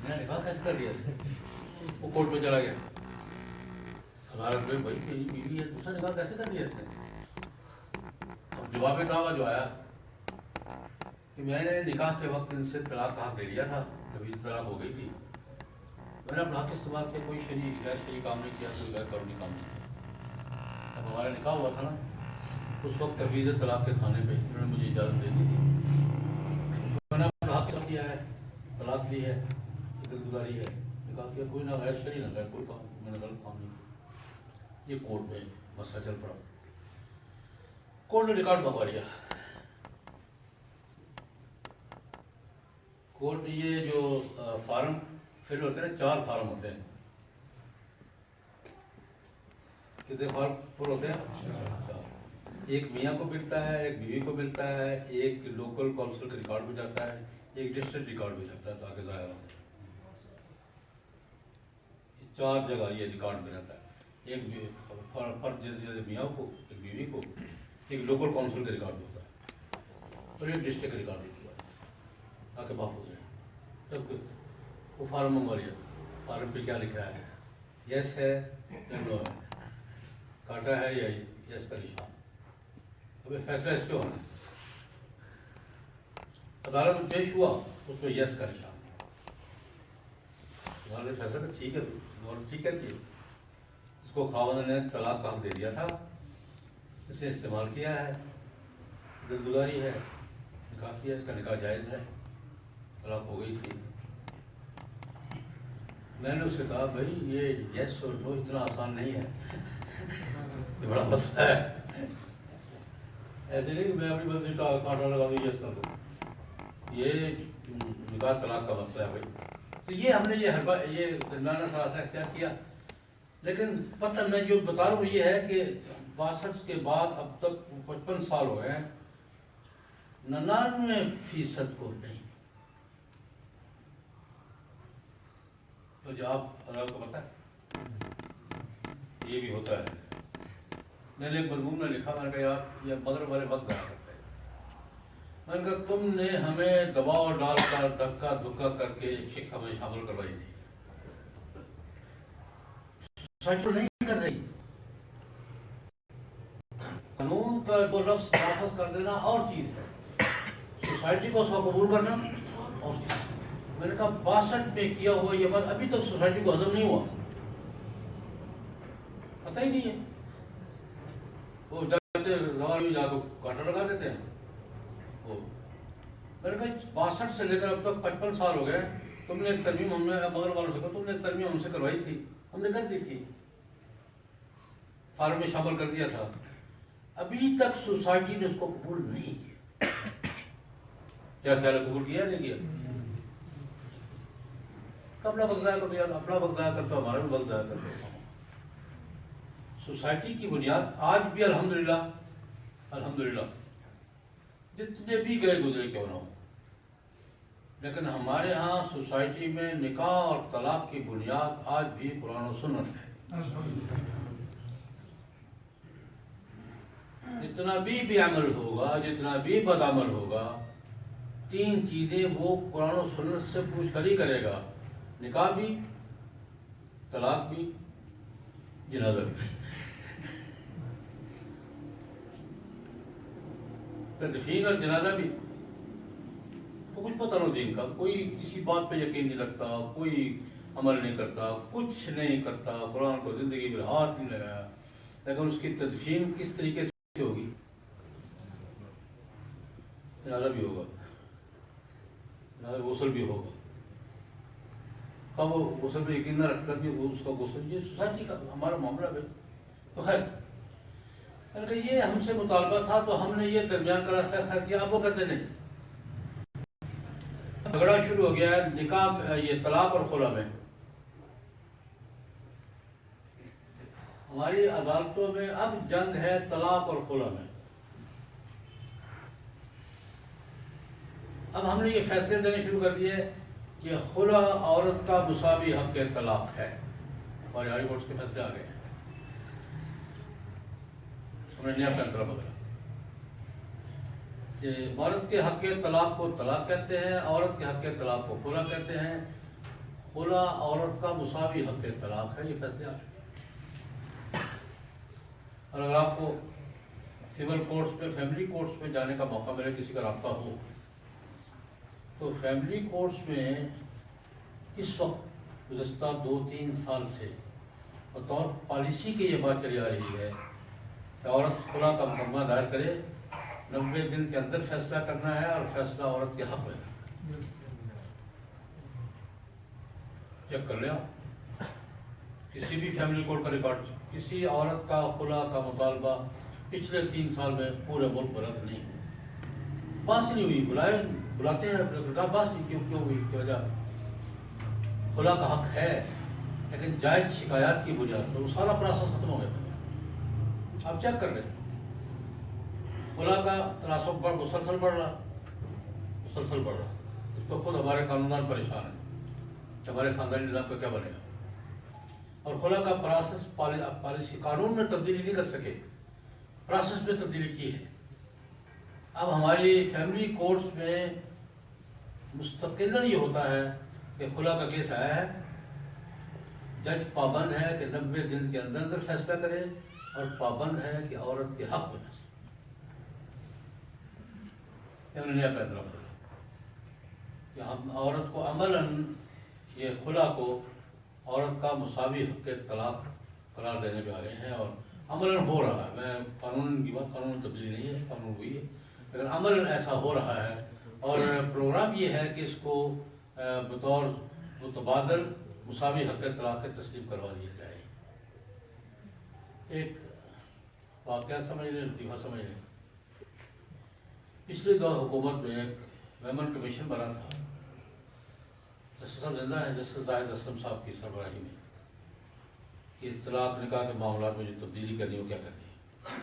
نیا نکاح کیسے کر لیا، وہ کورٹ میں چلا گیا، عدالت میں بھائی میری بیوی ہے، دوسرا نکاح کیسے کر لیا اس نے۔ اب جواب دعویٰ جو آیا کہ میں نے نکاح کے وقت ان سے طلاق کا حق لے لیا تھا، کبھی طلاق ہو گئی تھی، میں نے اپنا حق استعمال کیا، کوئی شریک غیر شریک کام نہیں کیا، کوئی غیر قانونی کام نہیں کیا۔ اب ہمارا نکاح ہوا تھا نا، اس وقت تفویض طلاق کے کھانے پہ انہوں نے مجھے اجازت دے دی تھی، میں نے اپنا حق کیا ہے، طلاق دی ہے، گزاری ہے، نکاح کیا، کوئی نہ غیر شریک نہ غیر کوئی کام، میں نے غلط کام نہیں کیا۔ یہ کورٹ میں مسئلہ چل پڑا، کورٹ نے ریکارڈ منگوا لیا، کورٹ یہ جو فارم فل ہوتے ہیں 4 فارم ہوتے ہیں. کتنے فارم فل ہوتے ہیں؟ 4. ایک میاں کو ملتا ہے، ایک بیوی کو ملتا ہے، ایک لوکل کونسل کا ریکارڈ بھی جاتا ہے، ایک ڈسٹرکٹ ریکارڈ بھی جاتا ہے تاکہ ظاہر ہو. 4 جگہ یہ ریکارڈ میں رہتا ہے. ایک میاں کو، ایک بیوی کو، ایک لوکل کونسل کا ریکارڈ ہوتا ہے اور ایک ڈسٹرکٹ کا ریکارڈ ہوتا ہے تاکہ محفوظ رہے. تب وہ فارم منگوا لیا. فارم پہ کیا لکھا ہے؟ یس ہے یا نو ہے، کاٹا ہے یا یس کا نشان. ابھی فیصلہ اس پہ ہونا ہے. عدالت میں پیش ہوا، اس میں یس کا نشان. عدالت نے فیصلہ کہ ٹھیک ہے، ٹھیک ہے. اس کو خاوند نے طلاق کا حق دے دیا تھا، اس نے استعمال کیا ہے، دل گزاری ہے، نکاح کیا، اس کا نکاح جائز ہے، طلاق ہو گئی تھی. میں نے اس سے کہا بھائی یہ یس اور نو اتنا آسان نہیں ہے، یہ بڑا مسئلہ ہے. ایسے نہیں کہ میں اپنی مرضی کا کانٹا لگا دوں یس کر دوں. یہ نکاح طلاق کا مسئلہ ہے بھائی. تو یہ ہم نے یہ درمیانہ ثلاثہ اختیار کیا. لیکن پتہ میں جو بتا رہا ہوں یہ ہے کہ 62 کے بعد اب تک 55 سال ہو گئے ہیں، 99% کو نہیں. تو جو آپ کو پتہ ہے یہ بھی ہوتا ہے. میں نے ایک مضمون میں لکھا، میں نے کہا یار یہ مغرب والے وقت ضائع کرتے ہیں. میں نے کہا تم نے ہمیں دباؤ ڈال کر دھکا دھکا کر کے شک ہمیں شامل کروائی تھی. سچ تو نہیں کر رہی. قانون کا وہ لفظ نافذ کر دینا اور چیز ہے، سوسائٹی کو اس کا قبول کرنا اور چیز. میں نے کہا 62 میں کیا ہوا یہ بات ابھی تک سوسائٹی کو ہضم نہیں ہوا، پتہ ہی نہیں ہے. وہ جاتے روانی جا کو کانٹا لگا دیتے ہیں. میں نے کہا 62 سے لے کر اب تک 55 سال ہو گئے. تم نے ایک ترمیم ہم نے مغرب والوں سے کہا تم نے ایک ترمیم ہم سے کروائی تھی، ہم نے کر دی تھی، فارم میں شامل کر دیا تھا. ابھی تک سوسائٹی نے اس کو قبول نہیں کیا. کیا خیال ہے قبول کیا نہیں کیا؟ اپنا وقت ضائع کرتے ہیں، اپنا وقت ضائع کرتا ہمارا بھی وقت ضائع کرتے ہیں. سوسائٹی کی بنیاد آج بھی الحمدللہ جتنے بھی گئے گزرے کیوں نہ ہو، لیکن ہمارے ہاں سوسائٹی میں نکاح اور طلاق کی بنیاد آج بھی قرآن و سنت ہے. جتنا بھی عمل ہوگا، جتنا بھی بد عمل ہوگا، 3 چیزیں وہ قرآن و سنت سے پوچھ کر ہی کرے گا: نکاح بھی، طلاق بھی، جنازہ بھی. تدفین اور جنازہ بھی. تو کچھ پتہ نہیں دین کا، کوئی کسی بات پہ یقین نہیں رکھتا، کوئی عمل نہیں کرتا، کچھ نہیں کرتا، قرآن کو زندگی میں ہاتھ نہیں لگایا. لیکن اس کی تدفین کس طریقے سے ہوگی؟ جنازہ بھی ہوگا، جنازہ غسل بھی ہوگا. اب وہ غسل پہ یقین نہ رکھ کر بھی اس کا غسل، یہ سوسائٹی کا ہمارا معاملہ ہے. تو خیر یہ ہم سے مطالبہ تھا تو ہم نے یہ درمیان کا راستہ اختیار کیا. اب وہ کہتے نہیں. جھگڑا شروع ہو گیا ہے نکاح، یہ طلاق اور خلا میں. ہماری عدالتوں میں اب جنگ ہے طلاق اور خلا میں. اب ہم نے یہ فیصلے دینے شروع کر دیے کہ خلا عورت کا مساوی حق طلاق ہے، اور ہائی کورٹ کے فیصلے آ گئے ہیں. ہم نے نیا فیصلہ بدلا کہ عورت کے حق طلاق کو طلاق کہتے ہیں، عورت کے حق طلاق کو خلا کہتے ہیں. خلا عورت کا مساوی حق طلاق ہے. یہ فیصلے آ چکے. اور اگر آپ کو سول کورٹس میں، فیملی کورٹس میں جانے کا موقع ملے، کسی کا رابطہ ہو، تو فیملی کورٹس میں اس وقت گزشتہ 2-3 سال سے بطور پالیسی کی یہ بات چلی آ رہی ہے کہ عورت خلا کا مقدمہ دائر کرے، 90 دن کے اندر فیصلہ کرنا ہے، اور فیصلہ عورت کے حق میں. چیک کر لیا کسی بھی فیملی کورٹ کا ریکارڈ، کسی عورت کا خلا کا مطالبہ پچھلے 3 سال میں پورے ملک میں رد نہیں. بات نہیں ہوئی، بلاتے ہیں بات نہیں کیوں ہوئی کی وجہ خلا کا حق ہے، لیکن جائز شکایات کی بنیاد پر وہ سارا پروسیس ختم ہو گیا۔ آپ چیک کر لیں، خلا کا تناسب مسلسل بڑھ رہا، اس پہ خود ہمارے قانوندان پریشان ہیں کہ ہمارے خاندانی نظام کا کیا بنے گا، اور خلا کا پروسیس پالیسی قانون میں تبدیلی نہیں کر سکے، پروسیس میں تبدیلی کی ہے۔ اب ہماری فیملی کورٹس میں مستقلاً یہ ہوتا ہے کہ خلا کا کیس آیا ہے، جج پابند ہے کہ 90 دن کے اندر فیصلہ کرے، اور پابند ہے کہ عورت کے حق میں فیصلہ، انہوں نے نیا پیدرا بدلا کہ ہم عورت کو عملاً یہ خلا کو عورت کا مساوی حق طلاق قرار دینے پہ آ گئے ہیں، اور عملاً ہو رہا ہے۔ میں قانون کی بات، قانون تبدیلی نہیں ہے، قانون ہوئی ہے، لیکن عملاً ایسا ہو رہا ہے، اور پروگرام یہ ہے کہ اس کو بطور متبادل مساوی حق طلاق کے تسلیم کروا دیا جائے۔ ایک واقعہ سمجھ لیں، لطیفہ سمجھ لیں، پچھلے دور حکومت میں ایک ویمن کمیشن بنا تھا، جسٹس صاحب زندہ ہے، جسٹس زاہد اسلم صاحب کی سربراہی میں، کہ طلاق نکاح کے معاملات میں جو تبدیلی کرنی ہے وہ کیا کرنی ہے۔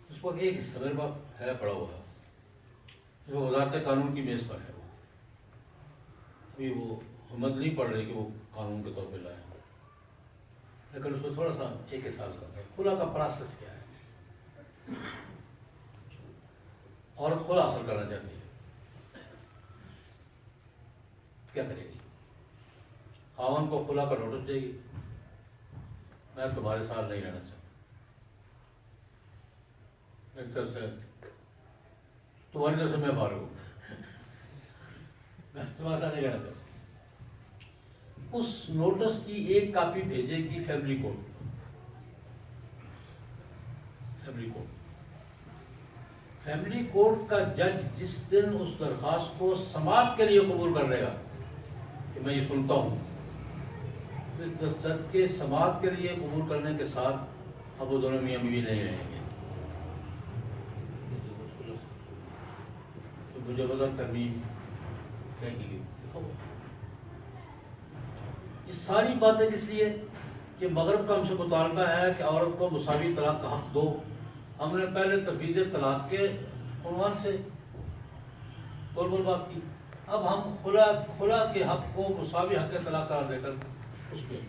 اس وقت ایک حصہ میرے پاس ہے پڑا ہوا، جو وزارت قانون کی میز پر ہے، وہ ابھی وہ ہمت نہیں پڑ رہی کہ وہ قانون کے طور پہ لائے، لیکن اس میں تھوڑا سا ایک احساس کرتا ہے خلا کا پروسیس کیا ہے۔ عورت خلا حاصل کرنا چاہتی ہے، کیا کرے گی؟ خاوند کو خلا کا نوٹس دے گی، میں تمہارے ساتھ نہیں رہنا چاہتا، ایک طرف سے تمہاری طرف سے میں فارغ ہوں، میں تمہارے ساتھ نہیں رہنا چاہتا۔ اس نوٹس کی ایک کاپی بھیجے گی فیملی کورٹ، فیملی کورٹ کا جج جس دن اس درخواست کو سماعت کے لیے قبول کر لے گا کہ میں یہ سنتا ہوں، اس دستخط کے سماعت کے لیے قبول کرنے کے ساتھ اب وہ دونوں میاں بیوی نہیں رہیں گے، تو مجھے بتا ترمیم کیا کی گئی۔ یہ ساری باتیں اس لیے کہ مغرب کا ہم سے مطالبہ ہے کہ عورت کو مساوی طلاق کا حق دو۔ ہم نے پہلے تفویض طلاق کے عنوان سے بول بات کی، اب ہم خلا کے حق کو مساوی حق طلاق قرار دے کر اس میں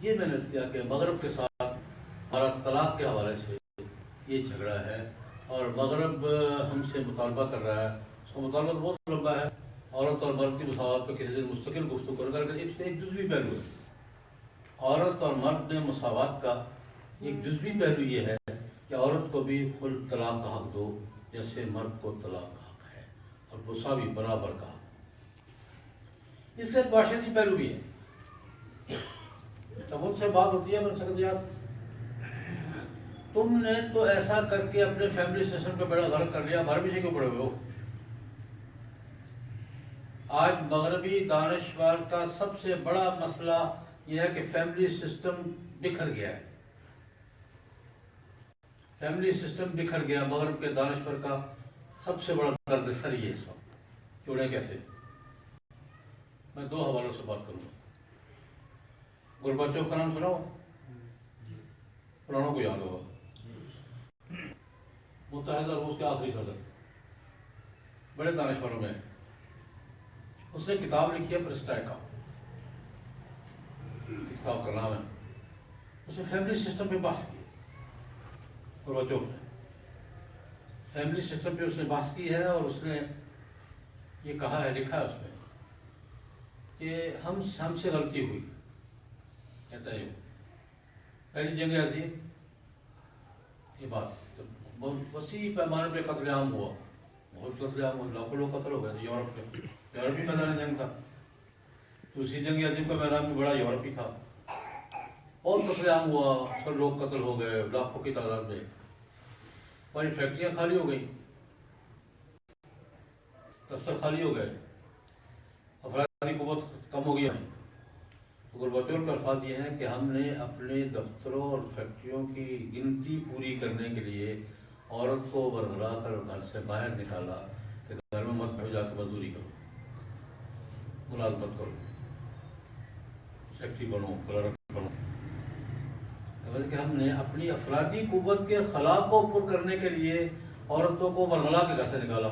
یہ میں نے کیا کہ مغرب کے ساتھ ہمارا طلاق کے حوالے سے یہ جھگڑا ہے، اور مغرب ہم سے مطالبہ کر رہا ہے، اس کا مطالبہ بہت لمبا ہے، عورت اور مرد کی مساوات پہ کسی دن مستقل گفتگو کرے گا، ایک جزوی پہلو ہے۔ عورت اور مرد میں مساوات کا ایک جزوی پہلو یہ ہے کہ عورت کو بھی خل طلاق کا حق دو جیسے مرد کو طلاق کا حق ہے، اور مساوی برابر کا حق۔ اس سے ایک معاشرتی پہلو بھی ہے۔ جب ان سے بات ہوتی ہے میں سکتا تم نے تو ایسا کر کے اپنے فیملی سسٹم پہ بڑا غلط کر لیا، ہمارے پیچھے کیوں پڑے ہوئے ہو؟ آج مغربی دانشور کا سب سے بڑا مسئلہ یہ ہے کہ فیملی سسٹم بکھر گیا ہے، فیملی سسٹم بکھر گیا۔ مغرب کے دانشور کا سب سے بڑا درد سر یہ اس وقت جوڑے کیسے؟ میں دو حوالوں سے بات کروں گا۔ گورباچوف کا نام سنا ہو؟ پرانوں کو یاد ہوگا، متحدہ روس کے آخری صدر، بڑے دانشوروں میں۔ اس نے کتاب لکھی ہے پرسٹائکا، کتاب کا نام ہے، اس نے فیملی سسٹم پہ بحث کی، گورباچوف نے فیملی سسٹم پہ اس نے بحث کی ہے، اور اس نے یہ کہا ہے، لکھا ہے اس میں کہ ہم سے غلطی ہوئی، کہتا ہے پہلی جنگ عظیم، یہ بات وسیع پیمانے پہ قتل عام ہوا، بہت قتل عام ہوا، لاکھوں لوگ قتل ہو گئے تھے یورپ میں، یورپی میدان جنگ تھا، دوسری جنگ عظیم کا میدان بھی بڑا یورپی تھا، بہت قتل عام ہوا، سب لوگ قتل ہو گئے لاکھوں کی تعداد میں، ہماری فیکٹریاں خالی ہو گئی، دفتر خالی ہو گئے، افرادی قوت کم ہو گیا۔ گورباچوف کا الفاظ یہ ہے کہ ہم نے اپنے دفتروں اور فیکٹریوں کی گنتی پوری کرنے کے لیے عورت کو ورغلا کر گھر سے باہر نکالا کہ گھر میں مت بیٹھو، جا کے مزدوری کرو، ملازمت کرو، سیکٹری بنو، کلرک بنو۔ کہ ہم نے اپنی افرادی قوت کے خلا کو پر کرنے کے لیے عورتوں کو ورغلا کے گھر سے نکالا۔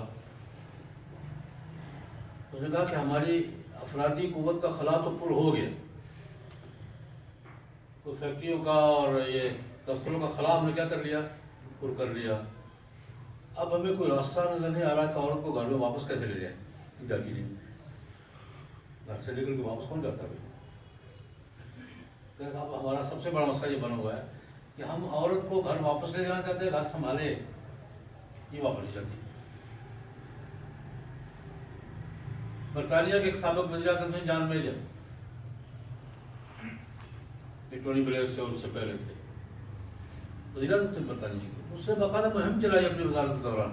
اس نے کہا کہ ہماری افرادی قوت کا خلا تو پر ہو گیا، تو فیکٹریوں کا اور یہ دفتروں کا خلا ہم نے کیا کر لیا، پر کر لیا۔ اب ہمیں کوئی راستہ نظر نہیں آ رہا کہ عورت کو گھر میں واپس کیسے لے جائیں، جاتی نہیں، گھر سے نکل کے واپس کون جاتا ہے؟ اب ہمارا سب سے بڑا مسئلہ یہ بنا ہوا ہے کہ ہم عورت کو گھر واپس لے جانا چاہتے ہیں، گھر سنبھالے، یہ واپس نہیں جاتی۔ برطانیہ کے ایک سابق وزیر اعظم تھے جان میجر، ٹونی بلیئر سے اور اس سے پہلے تھے وزیر اعظم تھے برطانیہ کے، اس نے باقاعدہ مہم چلائی اپنی وزارت کے دوران،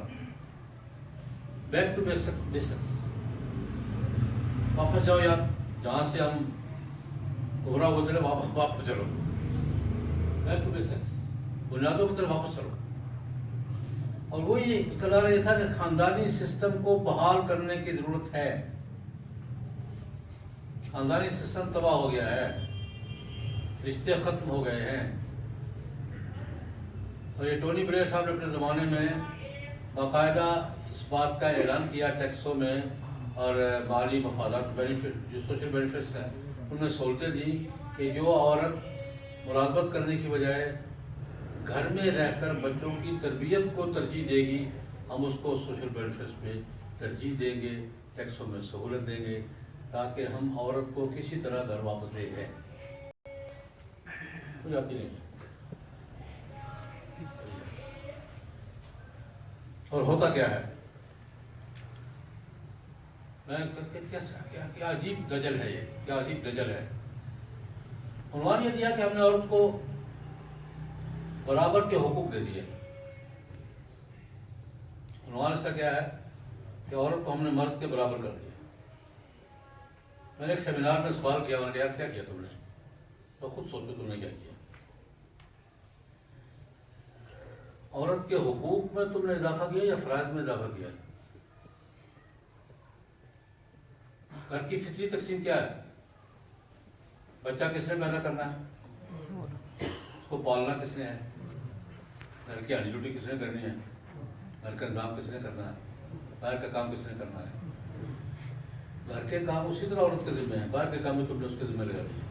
بیک ٹو بیسکس، واپس جاؤ یار، جہاں سے ہم گھبراہ ہوتے رہے واپس چلو، بیک ٹو بیسکس، بنیادوں کی طرف واپس چلو۔ اور وہی قرار یہ تھا کہ خاندانی سسٹم کو بحال کرنے کی ضرورت ہے، خاندانی سسٹم تباہ ہو گیا ہے، رشتے ختم ہو گئے ہیں۔ اور یہ ٹونی بلیئر صاحب نے اپنے زمانے میں باقاعدہ اس بات کا اعلان کیا ٹیکسوں میں اور مالی مفادات، بینیفٹ جو سوشل بینیفٹس ہیں ان میں سہولتیں دی کہ جو عورت مراقبت کرنے کی بجائے گھر میں رہ کر بچوں کی تربیت کو ترجیح دے گی، ہم اس کو سوشل بینیفٹس میں ترجیح دیں گے، ٹیکسوں میں سہولت دیں گے، تاکہ ہم عورت کو کسی طرح گھر واپس لے جائیں۔ ہو جاتی نہیں، اور ہوتا کیا ہے، میں کیا عجیب دجل ہے، یہ کیا عجیب دجل ہے۔ عنوان یہ دیا کہ ہم نے عورت کو برابر کے حقوق دے دیے۔ عنوان اس کا کیا ہے کہ عورت کو ہم نے مرد کے برابر کر دیا۔ میں نے ایک سیمینار میں سوال کیا، میں نے کہا کیا کیا تم نے، تو خود سوچو تم نے کیا کیا۔ عورت کے حقوق میں تم نے اضافہ کیا یا فرائض میں اضافہ کیا؟ گھر کی فطری تقسیم کیا ہے؟ بچہ کس نے پیدا کرنا ہے، اس کو پالنا کس نے ہے، گھر کی ہڈی ڈیوٹی کس نے کرنی ہے، گھر کا انتظام کس نے کرنا ہے، باہر کا کام کس نے کرنا ہے۔ گھر کے کام اسی طرح عورت کے ذمہ ہیں، باہر کے کام میں تم نے اس کے ذمہ لگا دیا۔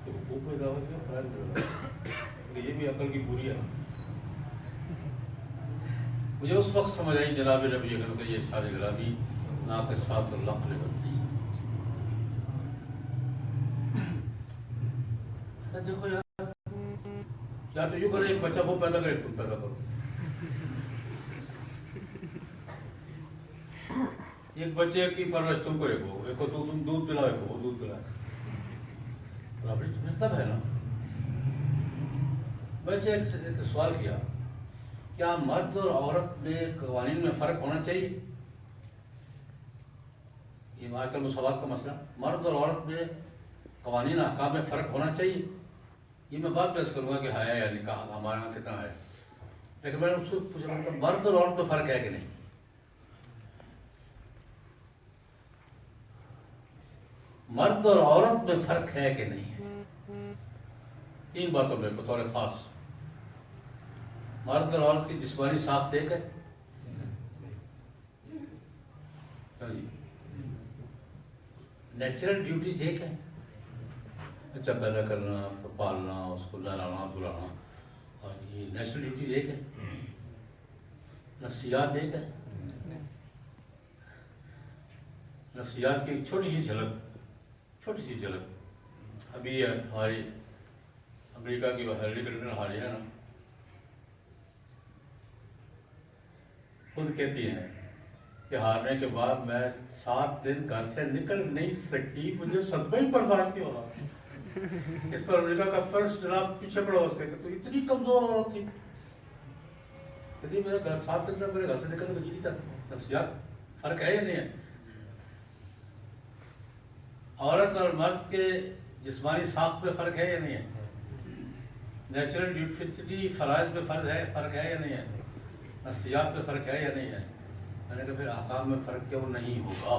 حقوق میں اضافہ کیا، فرائض میں اضافہ کیا، یہ بھی عقل کی پوری ہے۔ مجھے اس وقت سمجھ آئی جناب نبی اکرم کا یہ ارشاد گرامی، ناقصات العقل بنتی۔ دیکھو یار، یا تو یوں کرے ایک بچہ وہ پیدا کرے، تم پیدا کرو۔ ایک بچے کی پرورش تم کرے گو، ایک کو تم دودھ پلاؤ، ایک کو وہ دودھ پلائے، برابری تو تب ہے نا۔ میں سے ایک سوال کیا، کیا مرد اور عورت میں قوانین میں فرق ہونا چاہیے؟ یہ آج کل مساوات کا مسئلہ، مرد اور عورت میں قوانین احکام میں فرق ہونا چاہیے، یہ میں بات بحث کروں گا کہ ہے یا نکاح ہمارے یہاں کتنا ہے، لیکن میں نے اس سے پوچھا مرد اور عورت میں فرق ہے کہ نہیں؟ مرد اور عورت میں فرق ہے کہ نہیں ہے؟ تین باتوں میں بطور خاص، مرد اور عورت کی جسمانی ساخت ایک ہے، نیچرل ڈیوٹیز ایک ہے، بچہ پیدا کرنا، پالنا، اس کو نہلانا دھلانا، اور یہ نیچرل ڈیوٹیز ایک ہے، نفسیات ایک ہے۔ نفسیات کی ایک چھوٹی سی جھلک ابھی ہماری امریکہ کی ہیلری کلنٹن حالیہ ہے نا، خود کہتی ہیں کہ ہارنے کے بعد میں 7 دن گھر سے نکل نہیں سکی، مجھے صدمہ ہی برداشت نہیں ہو رہا۔ اس پر امریکہ کا فرسٹ جناب پیچھے پڑا اس کے کہ تو اتنی کمزور عورت تھی، کہتی میرے گھر 7 دن میں میرے گھر سے نکل کے جی نہیں چاہتی۔ نفسیات فرق ہے یا نہیں ہے؟ عورت اور مرد کے جسمانی ساخت میں فرق ہے یا نہیں ہے؟ نیچرل فطری فرائض پہ فرق ہے یا نہیں ہے؟ نفسیات پہ فرق ہے یا نہیں ہے؟ میں نے کہا پھر احکام میں فرق کیوں نہیں ہوگا؟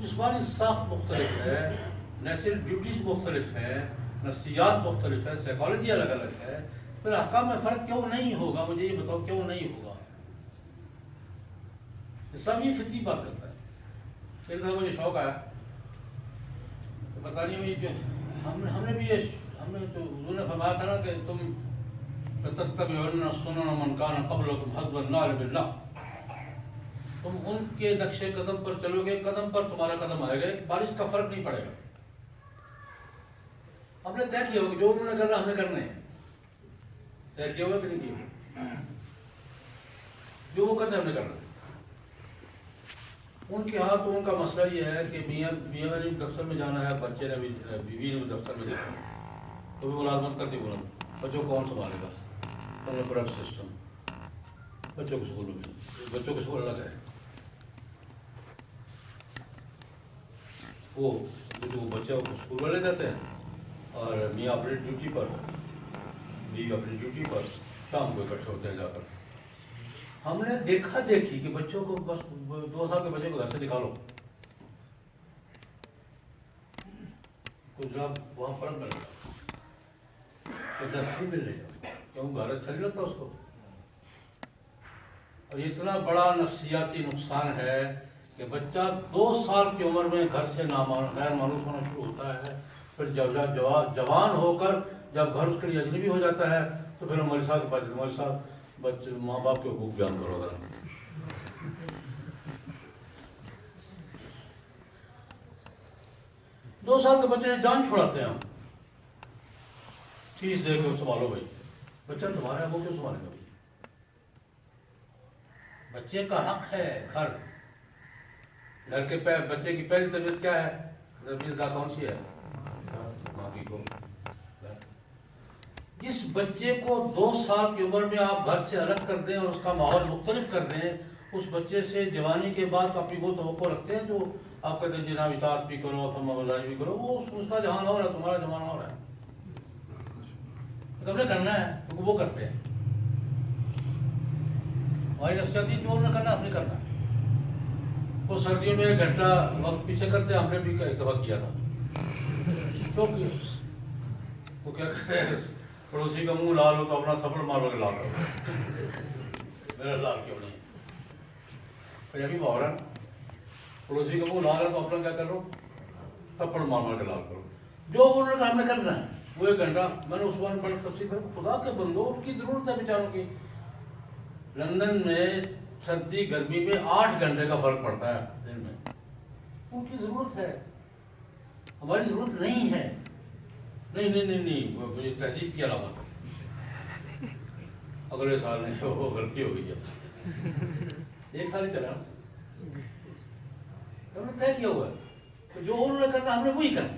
جسمانی ساخت مختلف ہے، نیچرل ڈیوٹیز مختلف ہے، نفسیات مختلف ہے، سائیکالوجی الگ الگ ہے، پھر احکام میں فرق کیوں نہیں ہوگا؟ مجھے یہ بتاؤ کیوں نہیں ہوگا؟ اسلام یہ فطری بات کرتا ہے. ایک دفعہ مجھے شوق آیا تو بتانی میں ہم نے بھی ہم نے تو حضور نے فرمایا تھا نا کہ تم تتبعون سنن من کان قبلکم حذو النعل بالنعل، تم ان کے نقش قدم پر چلو گے، قدم پر تمہارا قدم آئے گا، بارش کا فرق نہیں پڑے گا. ہم نے طے کیا ہوگا جو انہوں نے کرنا ہم نے کرنا ہے. طے کیا ہوگا کہ نہیں کیا؟ جو وہ کرتے ہم نے کرنا ہے. ان کے ہاں تو ان کا مسئلہ یہ ہے کہ میاں نے بھی دفتر میں جانا ہے، بچے نے بھی، بیوی نے بھی دفتر میں جانا ہے، تو بھی ملازمت کرتی بولا بچوں کو کون سنبھالے گا؟ پرائیویٹ سسٹم، بچوں کو اسکول میں، بچوں کو اسکول الگ ہے. وہ بچے اسکول والے جاتے ہیں اور میاں اپنی ڈیوٹی پر، بیوی اپنی ڈیوٹی پر، شام کو اکٹھے ہوتے ہیں جا کر. ہم نے دیکھا دیکھی کہ بچوں کو بس 2 سال کے بچے کو گھر سے نکالو کچھ جب وہاں پڑھ مل رہا تو 10 مل رہے گا کیوں گھر اچھا نہیں لگتا اس کو. اور اتنا بڑا نفسیاتی نقصان ہے کہ بچہ 2 سال کی عمر میں گھر سے غیر مانوس ہونا شروع ہوتا ہے. پھر جب جوان ہو کر جب گھر اس کے لیے اجنبی ہو جاتا ہے تو پھر ہمارے ساتھ بچے ماں باپ کے حقوق بیان کرو ذرا. 2 سال کے بچے سے جان چھڑاتے ہیں ہم، فیس دے کے سنبھالو بھائی. بچہ تمہارا ہے وہ کیوں سنبھالے گا؟ بچے کا حق ہے گھر کے بچے کی پہلی تربیت کیا ہے؟ تربیت کون سی ہے؟ ماں کی کو. جس بچے کو 2 سال کی عمر میں آپ گھر سے الگ کر دیں اور اس کا ماحول مختلف کر دیں، اس بچے سے جوانی کے بعد اپنی وہ توقع رکھتے ہیں جو آپ کہتے ہیں جناب اطاعت بھی کرو، فرما برداری بھی کرو. وہ اس کا جہان اور ہے، تمہارا جہان اور ہے. ہم نے کرنا ہے کیونکہ وہ کرتے ہیں. ہماری نفسیاتی جو انہوں نے کرنا ہم نے کرنا ہے. وہ سردیوں میں 1 گھنٹہ وقت پیچھے کرتے ہم نے بھی ایک دفعہ کیا تھا. تو وہ کیا کہتے ہیں پڑوسی کا منہ لال ہو تو اپنا تھپڑ مارو کے لال کرو. میرا لال کیوں نہیں؟ پنجابی محاورہ ہے، پڑوسی کا منہ لال ہے تو اپنا کیا کرو؟ تھپڑ مار کے لال کرو. جو انہوں نے کہا ہم نے کرنا ہے وہ 1 گھنٹہ. میں نے اس بار بڑا تفصیل کر خدا کے بندو ان کی ضرورت ہے بیچاروں کی. لندن میں سردی گرمی میں 8 گھنٹے کا فرق پڑتا ہے دن میں. ان کی ضرورت ہے، ہماری ضرورت نہیں ہے. نہیں مجھے تہذیب کی علامت ہے. اگلے سال نہیں وہ غلطی ہو گئی ہے. 1 سال ہی چلا ہم نے طے کیا ہوا ہے جو انہوں نے کرنا ہم نے وہی کرنا.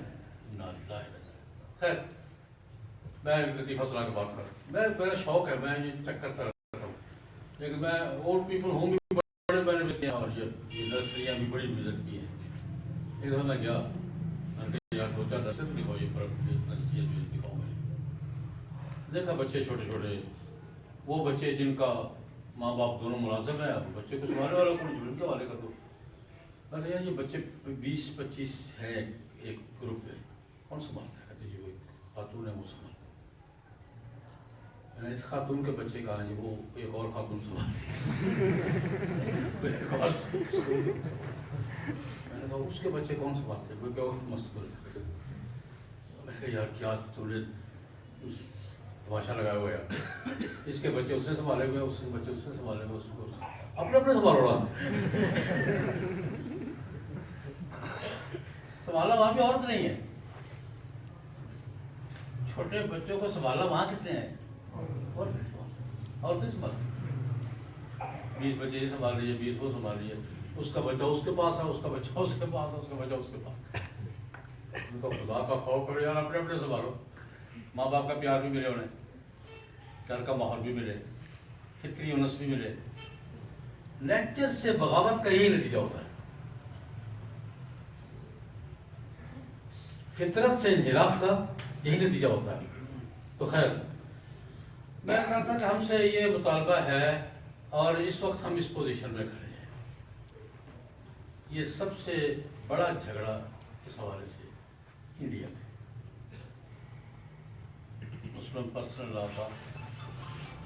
خیر میں لطیفہ صلاح کی بات کروں. میرا شوق ہے، میں یہ چیک کرتا رہتا ہوں. لیکن میں اولڈ پیپل ہوم بھی بڑے بینیفٹ ہیں اور یہ نرسریاں بھی بڑی وزٹ کی ہیں. ایک دفعہ میں گیا یار 2-4 نرسری دکھاؤ، یہ نرسریاں جو دکھاؤ. میں دیکھا بچے چھوٹے چھوٹے، وہ بچے جن کا ماں باپ دونوں ملازم ہیں، اب بچے کو سنبھالنے والا کو جن کے حوالے کر دو. میں نے یار یہ بچے 20-25 ہیں ایک گروپ میں، کون سنبھالتا ہے؟ کہتے جی وہ ایک خاتون ہے وہ سنبھالتا. میں نے اس خاتون کے بچے کہا جی وہ ایک اور خاتون سنبھالتی ہے. میں نے کہا اس کے بچے کون سنبھالتے ہیں؟ وہ کیا مستقبل. میں نے کہا یار کیا تم نے تماشا لگایا ہوا یار. اس کے بچے اس نے سنبھالے ہوئے، اس کے بچے اس نے سنبھالے ہوئے، اس کو اپنے سنبھالو رہا. سنبھالا وہاں بھی عورت نہیں ہے. چھوٹے بچوں کو سنبھالا وہاں کس نے ہے؟ اور کس سنبھال 20 بچے یہ سنبھال رہی ہے، 20 وہ سنبھال رہی ہے. اس کا بچہ اس کے پاس ہے، اس کا بچہ اس کے پاس ہے، اس کا بچہ اس کے پاس. ان کو خدا کا خوف کرو یار، اپنے سنبھالو. ماں باپ کا پیار بھی ملے انہیں، گھر کا ماحول بھی ملے، فطری انس بھی ملے. نیچر سے بغاوت کا یہی نتیجہ ہوتا ہے. فطرت سے انحراف کا یہی نتیجہ ہوتا ہے. تو خیر میں کہتا کہ ہم سے یہ مطالبہ ہے اور اس وقت ہم اس پوزیشن میں کھڑے ہیں. یہ سب سے بڑا جھگڑا اس حوالے سے انڈیا میں مسلم پرسنل لا کا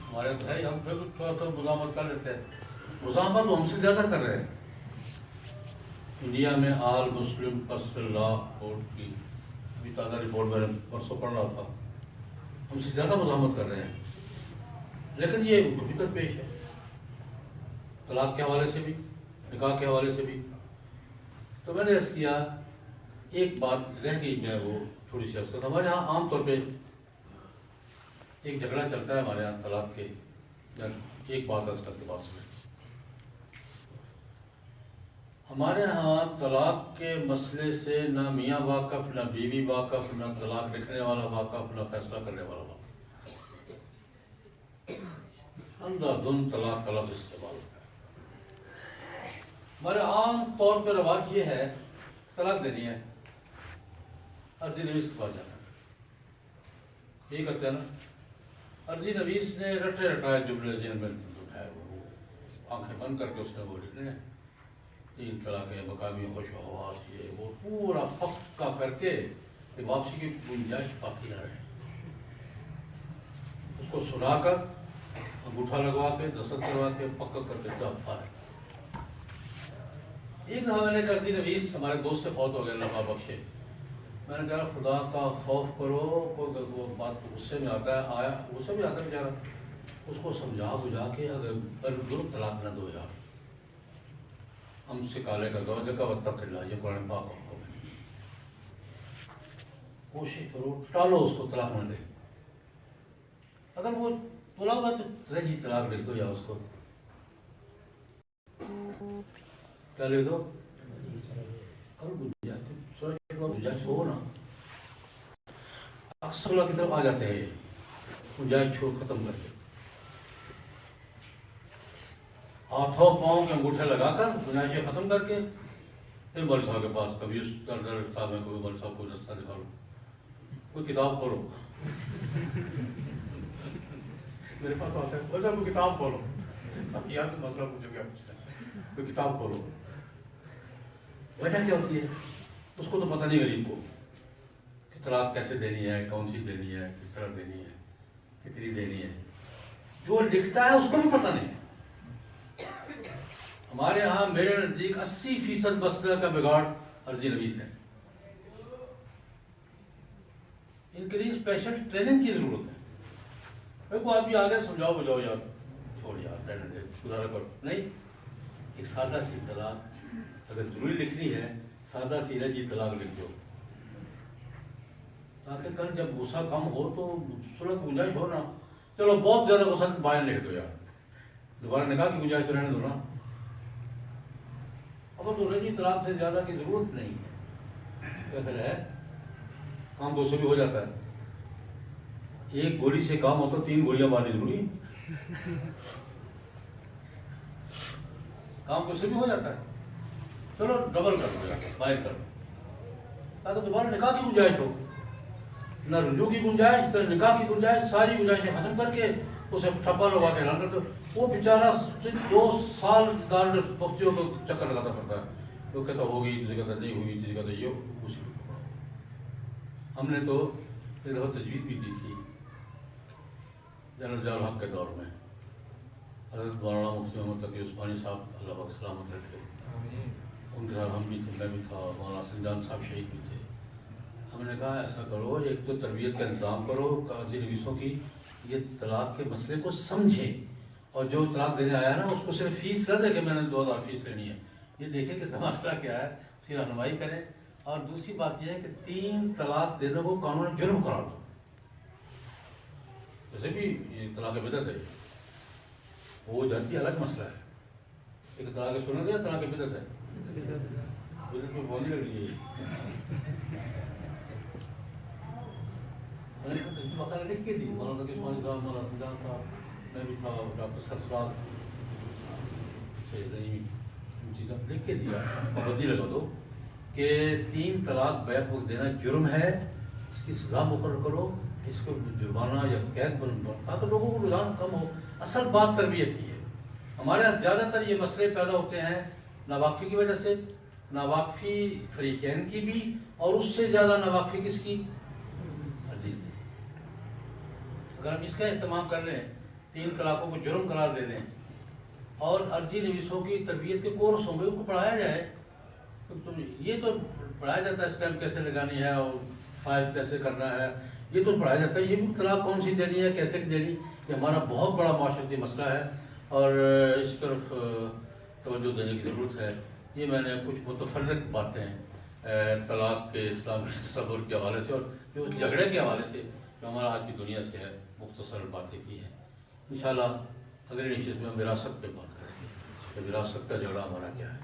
ہمارے تو ہے. ہم پھر تھوڑا تو مزاحمت کر لیتے ہیں. مزاحمت ہم سے زیادہ کر رہے ہیں. انڈیا میں آل مسلم پرسنل لا کورٹ کی ابھی تازہ رپورٹ میں نے پرسوں پڑھ رہا تھا. ہم سے زیادہ مزاحمت کر رہے ہیں. لیکن یہ ان کو بھی درپیش ہے. طلاق کے حوالے سے بھی, نکاح کے حوالے سے بھی. تو میں نے عرض کیا ایک بات رہ گئی, میں وہ تھوڑی سی عرض کرتا. ہمارے یہاں عام طور پہ ایک جھگڑا چلتا ہے ہمارے یہاں طلاق کے. ایک بات عرض کرتے پاس میں, ہمارے ہاں طلاق کے مسئلے سے نہ میاں واقف, نہ بیوی واقف, نہ طلاق لکھنے والا واقف, نہ فیصلہ کرنے والا واقف. اندھا دھند طلاق کا لفظ استعمال ہوتا ہے. ہمارے عام طور پہ رواج یہ ہے طلاق دینی ہے, عرضی نویس کے پاس جانا ہے. یہی کرتے ہیں نا. عرضی نویس نے رٹے رٹائے جملے ذہن میں اٹھائے, وہ آنکھیں بند کر کے اس نے وہ لکھنے ہیں 3 طلاقیں, مقامی ہوش و حواس, یہ وہ پورا پکا کر کے کہ واپسی کی گنجائش باقی نہ رہے. اس کو سنا کر انگوٹھا لگوا کے دستخط کروا کے پکا کر کے جب پا. ایک دفعہ میں نے عرضی نویس ہمارے دوست سے فوت ہو گیا, اللہ بخشے. میں نے کہا خدا کا خوف کرو, کوئی وہ بات غصے میں آتا ہے, آیا غصے میں آتا ہے بیچارہ, اس کو سمجھا بجھا کے اگر طلاق نہ دو یار, ہم سے کالے کا زوجہ کا وتق اللہ, یہ قرآن پاک کا حکم ہے. کوشش کرو ٹالو اس کو, طلاق نہ دے. اگر وہ بولا ہوگا تو رجی طلاق لکھ دو, یا اس کو کیا لکھ دو, گنجائش ہو نا. اکثر اللہ کی طرف آ جاتے ہیں, گنجائش چھوڑ ختم کر کے ہاتھوں پاؤں کے انگوٹھے لگا کر گنجائشیں ختم کر کے پھر مول صاحب کے پاس, کبھی اس صاحب میں کوئی مول صاحب کو رستہ دکھا لو, کوئی کتاب کھولو. میرے پاس آتا ہے مول صاحب کوئی کتاب کھولو, یار کوئی مسئلہ پوچھو, کیا پوچھنا ہے, کوئی کتاب کھولو. وجہ کیا ہوتی ہے اس کو تو پتہ نہیں غریب کو کہ طلاق کیسے دینی ہے, کون سی دینی ہے, کس طرح دینی ہے, کتنی دینی ہے. جو لکھتا ہے اس کو بھی پتہ نہیں. ہمارے ہاں میرے نزدیک 80% مسئلہ کا بگاڑ عرضی نویس ہے. ان کے لیے اسپیشل ٹریننگ کی ضرورت ہے. ایک آدمی آ گیا سمجھاؤ بجاؤ یار, چھوڑ یار, رہنے دے, گزارا کرو. نہیں, ایک سادہ سی طلاق اگر ضروری لکھنی ہے, سادہ سی رجی طلاق لکھ دو, تاکہ کل جب غصہ کم ہو تو صلح کی گنجائش ہو نا. چلو بہت زیادہ غصہ باہر لکھ دو یار, دوبارہ نکاح کی گنجائش رہنے دو نا. اب تو رجی طلاق سے زیادہ کی ضرورت نہیں ہے. پھر ہے کام تو سے بھی ہو جاتا ہے. ایک گولی سے کام ہوتا, 3 گولیاں مارنی ضروری ہے, کام تو سے بھی ہو جاتا ہے. چلو ڈبل کر دو, باہر کر دو, تاکہ دوبارہ نکاح کی گنجائش ہو. نہ رجوع کی گنجائش, نہ نکاح کی گنجائش, ساری گنجائشیں ختم کر کے اسے ٹھپا لگا کے اعلان کر دو. وہ بیچارہ 2 سال دار بختیوں کو چکر لگاتا پڑتا ہے. وہ کہتا ہوگی, تجھے کہتا نہیں ہوئی, تجھے کہتا یہ خوشی. ہم نے تو ایک دفعہ تجویز بھی دی تھی جنرل ضیاء الحق کے دور میں. حضرت مولانا مفتی محمد تقی عثمانی صاحب اللہ پاک سلامت رکھے, ان کے ساتھ ہم بھی تھے, میں بھی تھا, مولانا سنجان صاحب شہید بھی تھے. ہم نے کہا ایسا کرو, ایک تو تربیت کا انتظام کرو قاضی نویسوں کی, یہ طلاق کے مسئلے کو سمجھے, اور جو طلاق دینے آیا نا اس کو صرف فیس نہ دے کہ میں نے 2000 فیس لینی ہے, یہ دیکھے کہ اس کا مسئلہ کیا ہے, اس کی رہنمائی کرے. اور دوسری بات یہ ہے کہ 3 طلاق دینے کو قانون جرم قرار دو. جیسے بھی یہ طلاق بدعت ہے, وہ جانتی الگ مسئلہ ہے. ایک طلاق سنت ہے, طلاق بدعت ہے, بدعت میں بولنے لگ رہی ہے. لکھ کے دی مولانا تقی عثمانی صاحب, مولانا سنجان صاحب, میں بھی تھا, ڈاکٹر سرفراز سے لکھ کے دیا, پابندی لگا دو. کہ 3 طلاق بیک وقت دینا جرم ہے، اس کی سزا مقرر کرو، اس کو جرمانہ یا قید بند کرو تاکہ لوگوں کو رجحان کم ہو۔ اصل بات تربیت کی ہے۔ ہمارے یہاں زیادہ تر یہ مسئلے پیدا ہوتے ہیں ناواقفی کی وجہ سے، ناواقفی فریقین کی بھی، اور اس سے زیادہ ناواقفی کس کی؟ عرضی کی۔ اگر ہم اس کا اہتمام کر لیں، 3 طلاقوں کو جرم قرار دے دیں، اور عرضی نویسوں کی تربیت کے کورس ہوں گے، ان کو پڑھایا جائے، تو یہ تو پڑھایا جاتا ہے اسٹیمپ کیسے لگانی ہے اور فائل کیسے کرنا ہے، یہ تو پڑھایا جاتا ہے۔ یہ بھی طلاق کون سی دینی ہے، کیسے دینی، یہ ہمارا بہت بڑا معاشرتی مسئلہ ہے، اور اس طرف توجہ دینے کی ضرورت ہے۔ یہ میں نے کچھ متفرق باتیں طلاق کے اسلامی تصور کے حوالے سے اور جو جھگڑے کے حوالے سے جو ہمارا آج کی دنیا سے ہے، مختصر باتیں کی ہیں۔ انشاءاللہ اگلے نشست میں ہم وراثت پہ بات کریں گے کہ وراثت کا جھگڑا ہمارا کیا ہے۔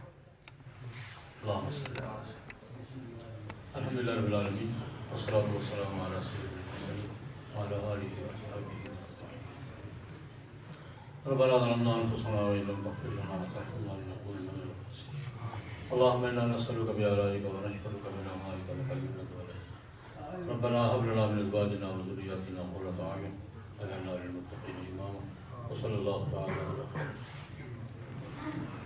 اللہم صلی اللہ علیہ وسلم۔ الحمدللہ رب العالمین، والصلاۃ والسلام علی سیدنا محمد وعلی آلہ وصحبہ اجمعین۔ ربنا ظلمنا انفسنا وان لم تغفر لنا وترحمنا لنكونن من الخاسرين۔ اللهم انا نسألك بآلائك ونشكرك بنعمائك لك ولك، ربنا هب لنا من ازواجنا وذرياتنا قرة اعين واجعلنا للمتقين اماما، وصلى الله تعالى على خير